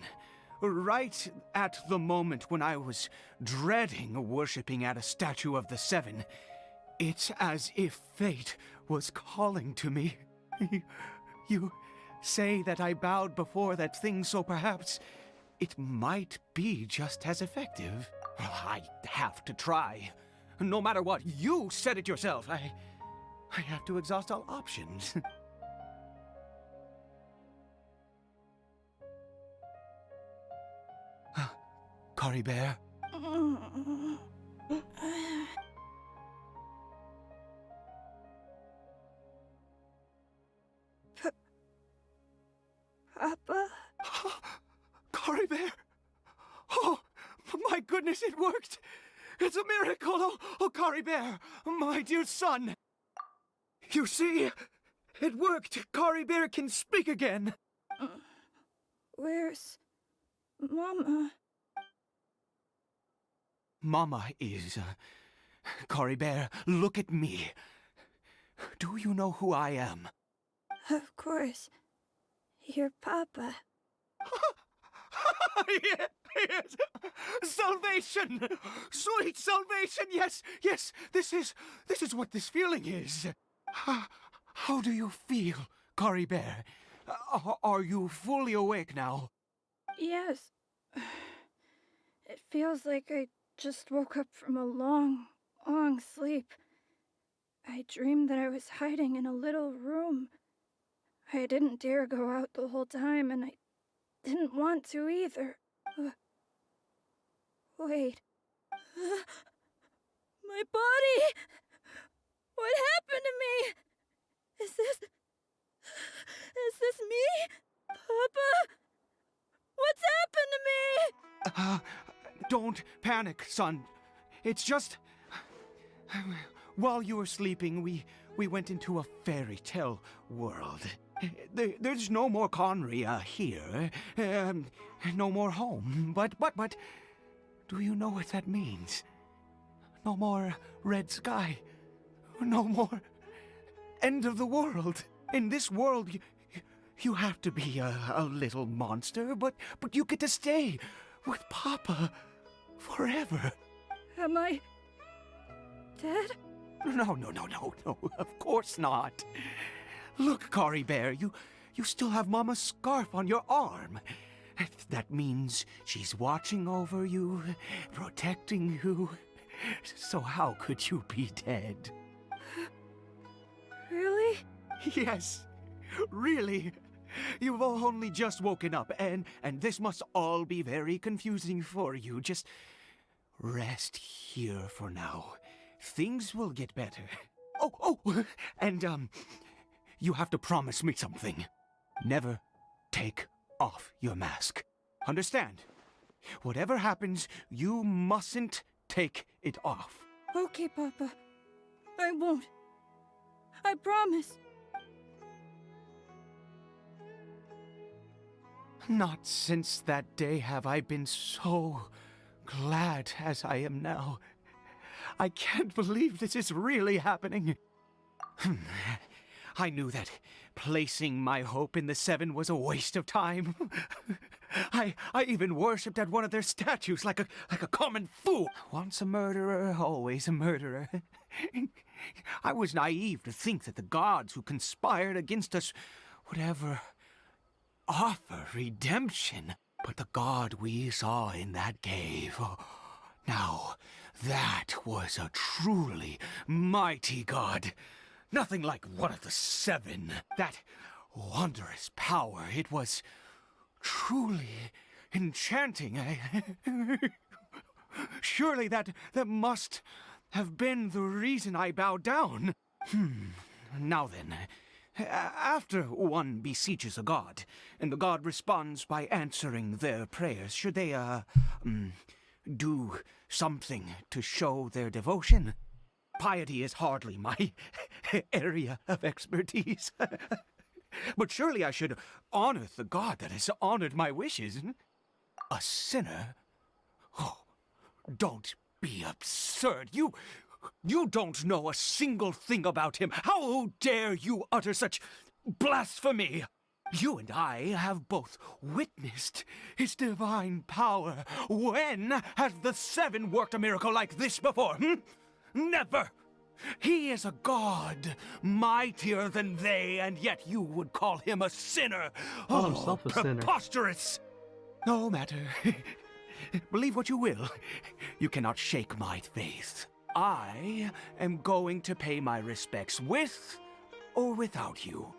right at the moment when I was dreading worshipping at a statue of the Seven, it's as if fate was calling to me. You say that I bowed before that thing, so perhaps it might be just as effective. I have to try. No matter what, you said it yourself. I have to exhaust all options. Cory Bear? Papa? Cory Bear? Oh, my goodness, it worked! It's a miracle! Oh, Cory Bear, my dear son! You see? It worked! Cory Bear can speak again! Where's Mama? Mama is... Cory Bear, look at me. Do you know who I am? Of course. Your Papa. Yes! Salvation! Sweet salvation! Yes, yes! This is what this feeling is. How do you feel, Cory Bear? Are you fully awake now? Yes. It feels like I just woke up from a long, long sleep. I dreamed that I was hiding in a little room. I didn't dare go out the whole time, and I didn't want to either. Wait. My body! What happened to me? Is this me? Papa? Don't panic, son. It's just... While you were sleeping, we went into a fairy tale world. There's no more Conry here. No more home. But, do you know what that means? No more red sky. No more end of the world. In this world, you have to be a little monster, but you get to stay with Papa forever. Am I dead? No, of course not. Look, Cory Bear, you still have Mama's scarf on your arm. That means she's watching over you, protecting you. So how could you be dead? Really? Yes, really. You've only just woken up, and this must all be very confusing for you. Just rest here for now. Things will get better. Oh, and you have to promise me something. Never take off your mask. Understand? Whatever happens, you mustn't take it off. Okay, Papa. I won't. I promise. Not since that day have I been so glad as I am now. I can't believe this is really happening. I knew that placing my hope in the Seven was a waste of time. I even worshipped at one of their statues like a common fool. Once a murderer, always a murderer. I was naive to think that the gods who conspired against us would ever offer redemption. But the god we saw in that cave, now that was a truly mighty god. Nothing like one of the Seven. That wondrous power, it was truly enchanting. Surely that must have been the reason I bowed down. Now then, after one beseeches a god, and the god responds by answering their prayers, should they, do something to show their devotion? Piety is hardly my area of expertise. But surely I should honor the god that has honored my wishes. A sinner? Oh, don't be absurd. You don't know a single thing about him. How dare you utter such blasphemy? You and I have both witnessed his divine power. When has the Seven worked a miracle like this before? Never! He is a god, mightier than they, and yet you would call him a sinner. Call himself a sinner. Preposterous! No matter. Believe what you will. You cannot shake my faith. I am going to pay my respects with or without you.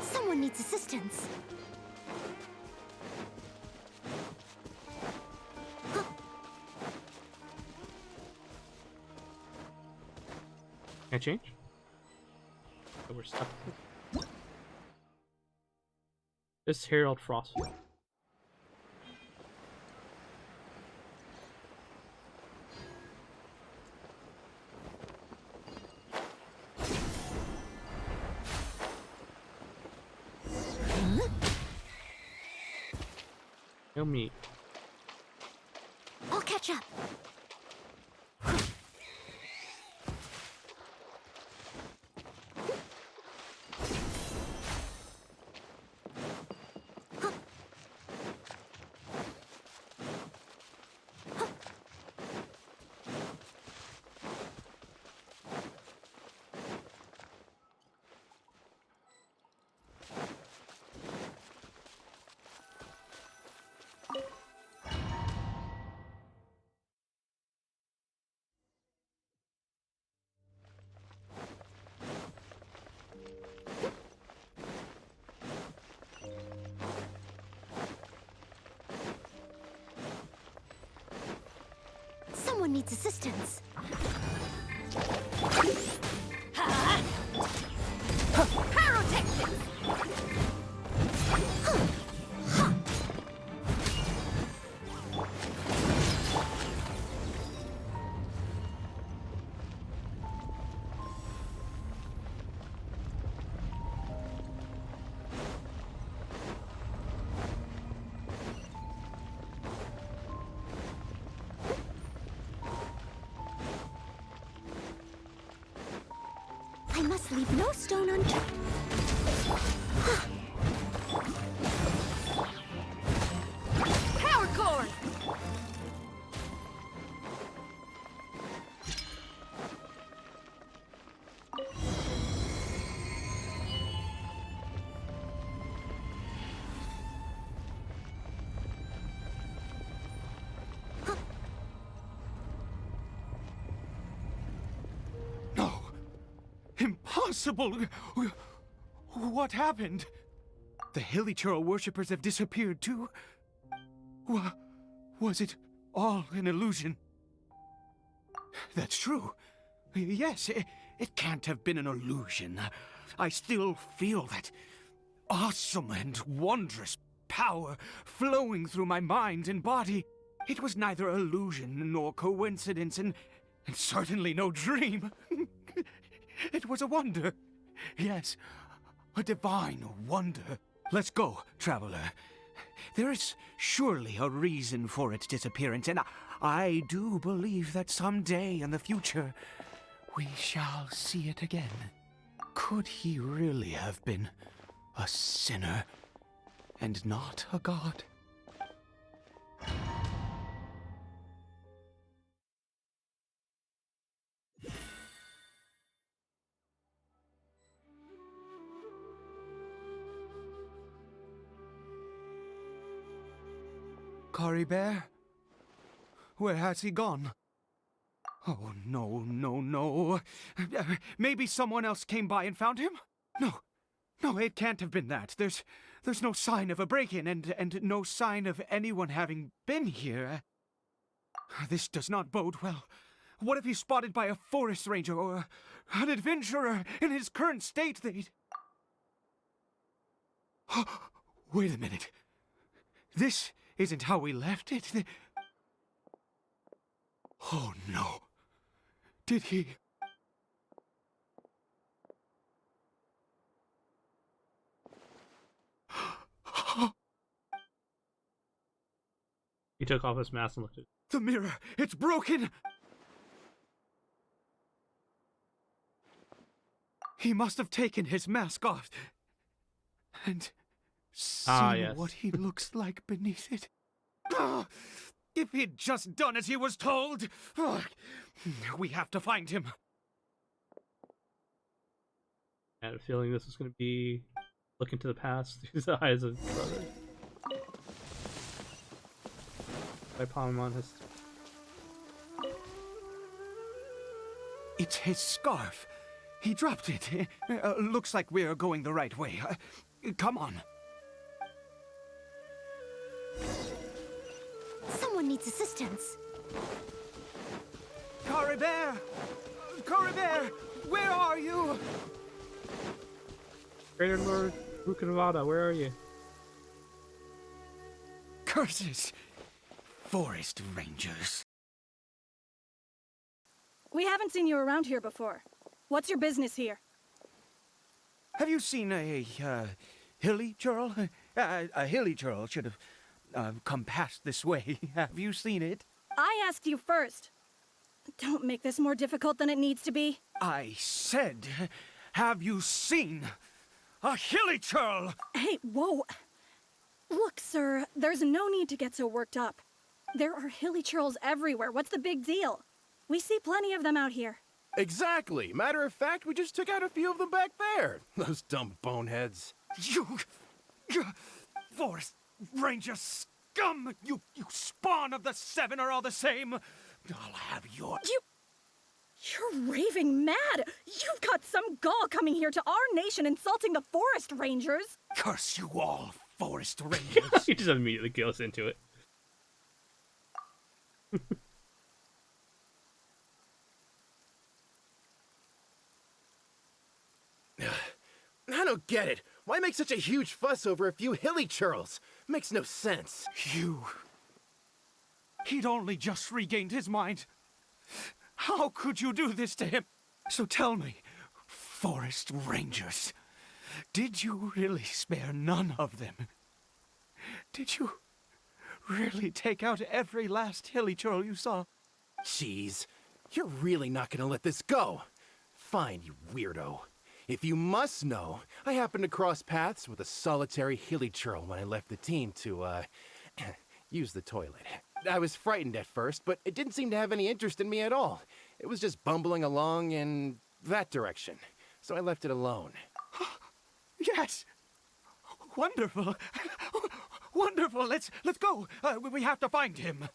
Someone needs assistance. Can I change? Oh, we're stuck. This is Harold Frost. Kill me. I'll catch up. Someone needs assistance. Pyrotechnics! I must leave no stone unturned. Power cord! No! Impossible! What happened? The Hilly Churl worshippers have disappeared too? Was it all an illusion? That's true. Yes, it can't have been an illusion. I still feel that awesome and wondrous power flowing through my mind and body. It was neither illusion nor coincidence, and certainly no dream. It was a wonder. Yes, a divine wonder. Let's go, traveler. There is surely a reason for its disappearance, and I do believe that someday in the future we shall see it again. Could he really have been a sinner and not a god? Cory Bear? Where has he gone? Oh, no, no, no. Maybe someone else came by and found him? No, it can't have been that. There's no sign of a break-in and no sign of anyone having been here. This does not bode well. What if he's spotted by a forest ranger or an adventurer in his current state? They'd... Wait a minute. This isn't how we left it. Oh, no. Did he... He took off his mask and looked at it. The mirror! It's broken! He must have taken his mask off and seen yes. what he looks like beneath it. If he'd just done as he was told! We have to find him. I had a feeling this was going to be looking to the past through the eyes of his brother. By Paimon has... It's his scarf. He dropped it. Looks like we're going the right way. Come on. Someone needs assistance. Cory Bear! Cory Bear! Where are you? Greater Lord Rukanavada, where are you? Curses! Forest rangers. We haven't seen you around here before. What's your business here? Have you seen a hilly churl? A hilly churl should have come past this way. Have you seen it? I asked you first. Don't make this more difficult than it needs to be. I said, have you seen a hilly churl? Hey, whoa. Look, sir, there's no need to get so worked up. There are hilly churls everywhere. What's the big deal? We see plenty of them out here. Exactly. Matter of fact, we just took out a few of them back there. Those dumb boneheads. You forest ranger scum! You spawn of the seven are all the same. I'll have your... You're raving mad! You've got some gall coming here to our nation insulting the forest rangers! Curse you all, forest rangers! He just immediately goes into it. don't get it. Why make such a huge fuss over a few hilly churls? Makes no sense. He'd only just regained his mind. How could you do this to him? So tell me, forest rangers, did you really spare none of them? Did you really take out every last hilly churl you saw? Jeez, you're really not gonna let this go. Fine, you weirdo. If you must know, I happened to cross paths with a solitary hilly churl when I left the team to, use the toilet. I was frightened at first, but it didn't seem to have any interest in me at all. It was just bumbling along in that direction, so I left it alone. Yes! Wonderful! Wonderful! Let's go! We have to find him!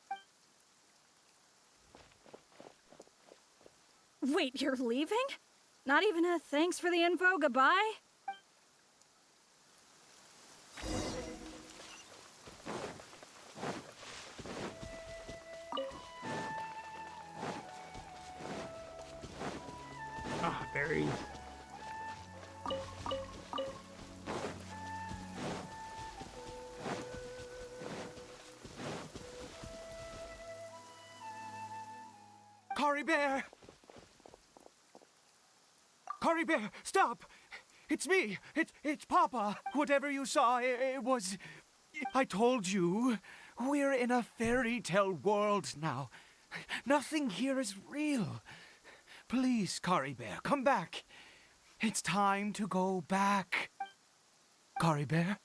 Wait, you're leaving? Not even a thanks for the info, goodbye? Ah, berries. Cory Bear! Cory Bear, stop! It's me! It's Papa! Whatever you saw, it was... I told you, we're in a fairy tale world now. Nothing here is real. Please, Cory Bear, come back. It's time to go back. Cory Bear?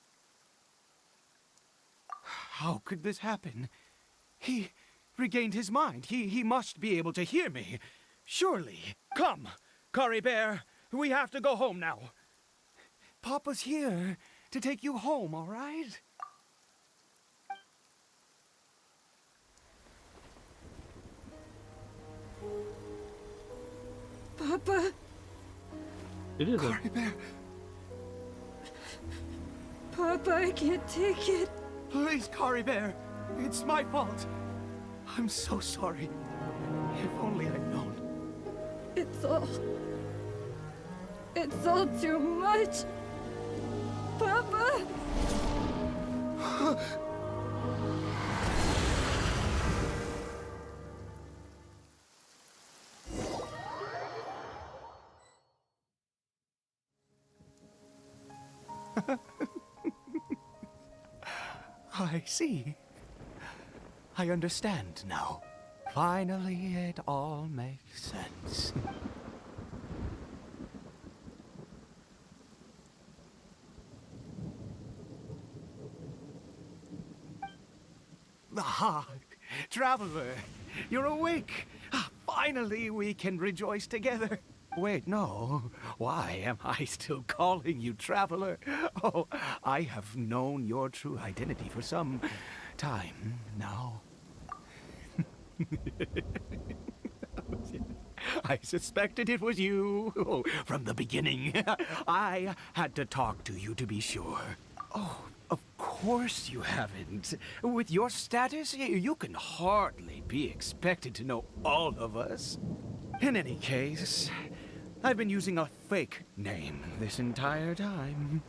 How could this happen? He regained his mind. He must be able to hear me. Surely. Come, Cory Bear, we have to go home now. Papa's here to take you home, all right? Papa. It is Cory Bear, Papa, I can't take it. please, Cory Bear. It's my fault. I'm so sorry. If only I'd known. It's all too much. Papa! I see. I understand now. Finally, it all makes sense. Ah, Traveler, you're awake. Finally, we can rejoice together. Wait, no. Why am I still calling you Traveler? Oh, I have known your true identity for some time now. I suspected it was you from the beginning. I had to talk to you to be sure. Oh, of course you haven't. With your status, you can hardly be expected to know all of us. In any case, I've been using a fake name this entire time.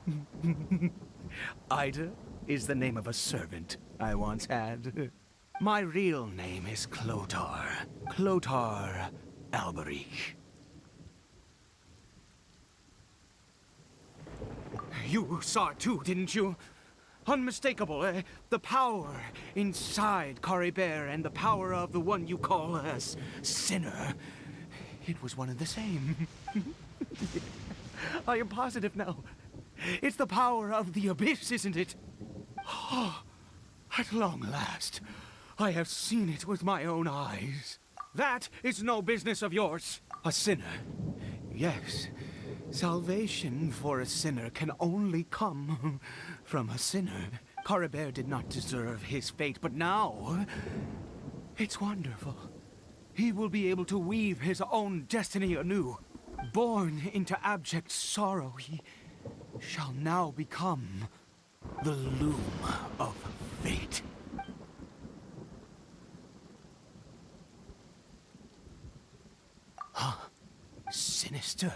Ida is the name of a servant I once had. My real name is Clotar. Clotar Alberic. You saw it too, didn't you? Unmistakable, the power inside Cory Bear and the power of the one you call a sinner. It was one and the same. I am positive now. It's the power of the abyss, isn't it? Oh, at long last, I have seen it with my own eyes. That is no business of yours. A sinner. Yes. Salvation for a sinner can only come from a sinner. Cory Bear did not deserve his fate, but now it's wonderful. He will be able to weave his own destiny anew. Born into abject sorrow, he shall now become the loom of fate. Sinister.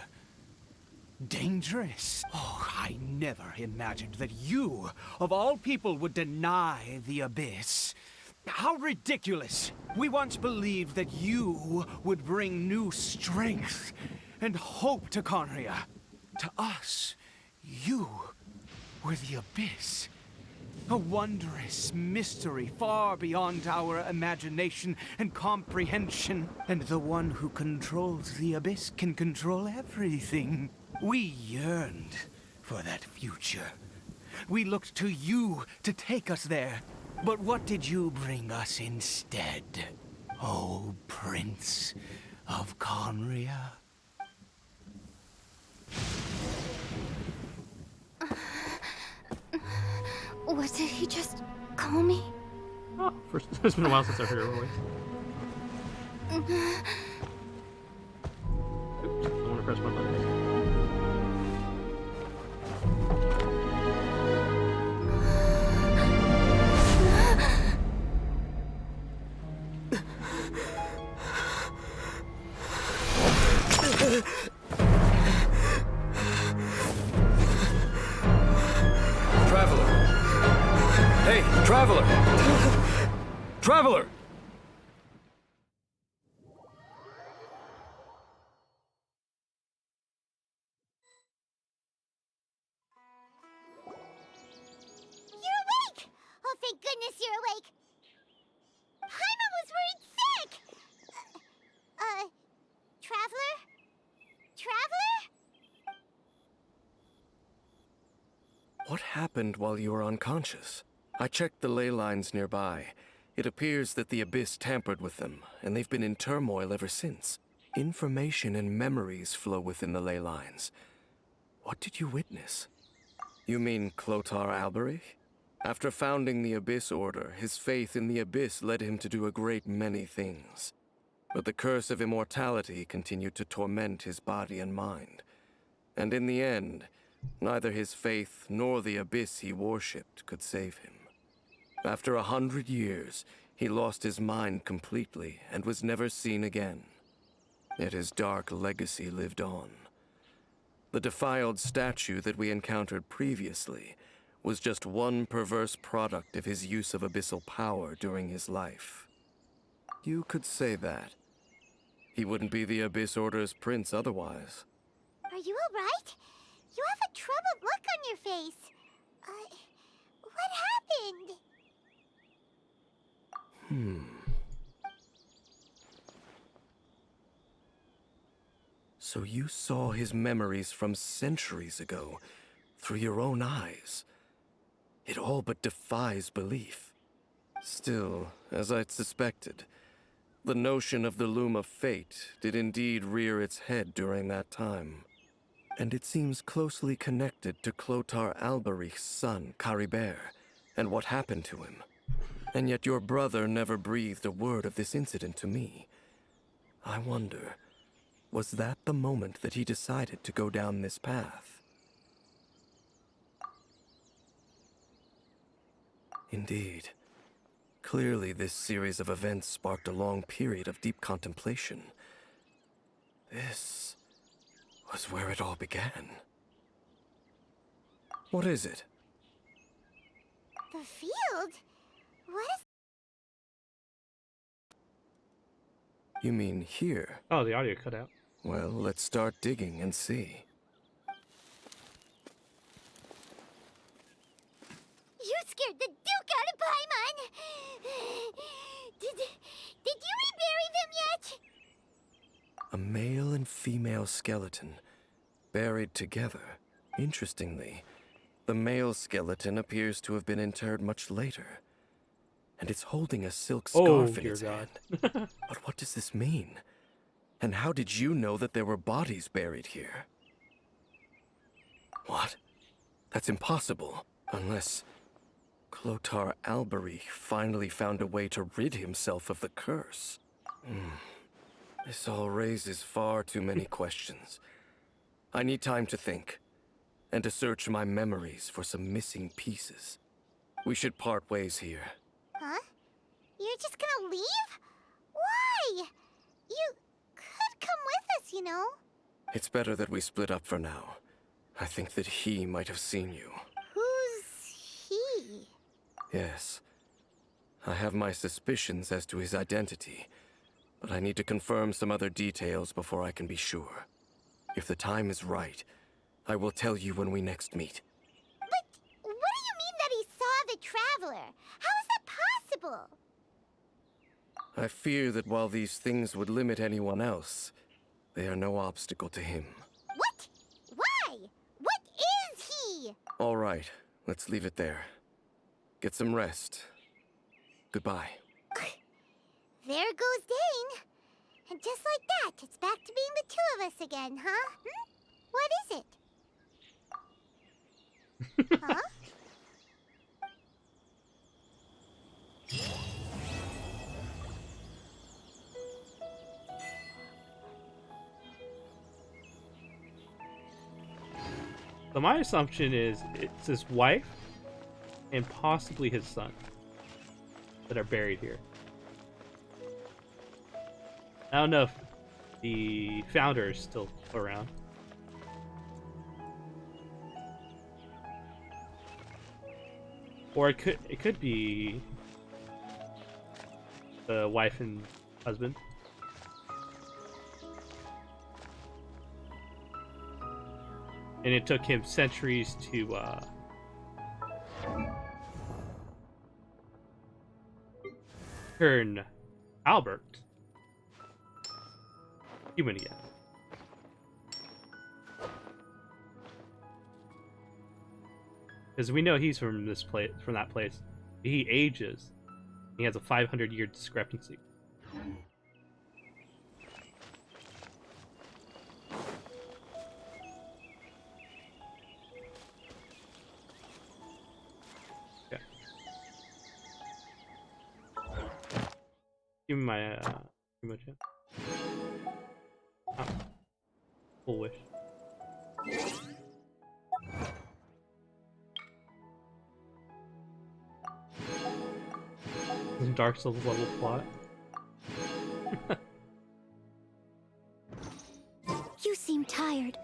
Dangerous? Oh, I never imagined that you, of all people, would deny the Abyss. How ridiculous! We once believed that you would bring new strength and hope to Conria. To us, you were the Abyss. A wondrous mystery far beyond our imagination and comprehension. And the one who controls the Abyss can control everything. We yearned for that future. We looked to you to take us there. But what did you bring us instead? Oh, Prince of Conria? What did he just call me? Oh, first, it's been a while since I heard her voice. Oops, I want to press my button. Traveler! Hey, Traveler! Traveler! You're awake! Oh, thank goodness you're awake! Paimon was worried sick! Traveler? Traveler? What happened while you were unconscious? I checked the ley lines nearby. It appears that the Abyss tampered with them, and they've been in turmoil ever since. Information and memories flow within the ley lines. What did you witness? You mean Clotar Alberich? After founding the Abyss Order, his faith in the Abyss led him to do a great many things. But the curse of immortality continued to torment his body and mind. And in the end, neither his faith nor the Abyss he worshipped could save him. After 100 years, he lost his mind completely and was never seen again. Yet his dark legacy lived on. The defiled statue that we encountered previously was just one perverse product of his use of abyssal power during his life. You could say that. He wouldn't be the Abyss Order's prince otherwise. Are you alright? You have a troubled look on your face. What happened? So you saw his memories from centuries ago, through your own eyes. It all but defies belief. Still, as I'd suspected, the notion of the Loom of Fate did indeed rear its head during that time. And it seems closely connected to Clotar Alberich's son, Caribert, and what happened to him. And yet your brother never breathed a word of this incident to me. I wonder, was that the moment that he decided to go down this path? Indeed. Clearly, this series of events sparked a long period of deep contemplation. This was where it all began. What is it? The field? What is... You mean here? Oh, the audio cut out. Well, let's start digging and see. You scared the Duke out of Paimon! Did you rebury them yet? A male and female skeleton, buried together. Interestingly, the male skeleton appears to have been interred much later. And it's holding a silk scarf in its hand. But what does this mean? And how did you know that there were bodies buried here? What? That's impossible. Unless Clotar Alberich finally found a way to rid himself of the curse. This all raises far too many questions. I need time to think, and to search my memories for some missing pieces. We should part ways here. Huh? You're just gonna leave? Why? You could come with us, you know. It's better that we split up for now. I think that he might have seen you. Who's he? Yes. I have my suspicions as to his identity, but I need to confirm some other details before I can be sure. If the time is right, I will tell you when we next meet. But what do you mean that he saw the Traveler? How is that possible? I fear that while these things would limit anyone else, they are no obstacle to him. What? Why? What is he? All right, let's leave it there. Get some rest. Goodbye. There goes Dane. And just like that, it's back to being the two of us again, huh? What is it? Huh? So my assumption is it's his wife and possibly his son that are buried here. I don't know if the founder is still around. Or it could be the wife and husband. And it took him centuries to turn Albert human again. Because we know he's from this place, from that place. He ages. He has a 500-year discrepancy. Okay. Give me my pretty much it. Oh. Full wish. Some Dark Souls level plot. You seem tired.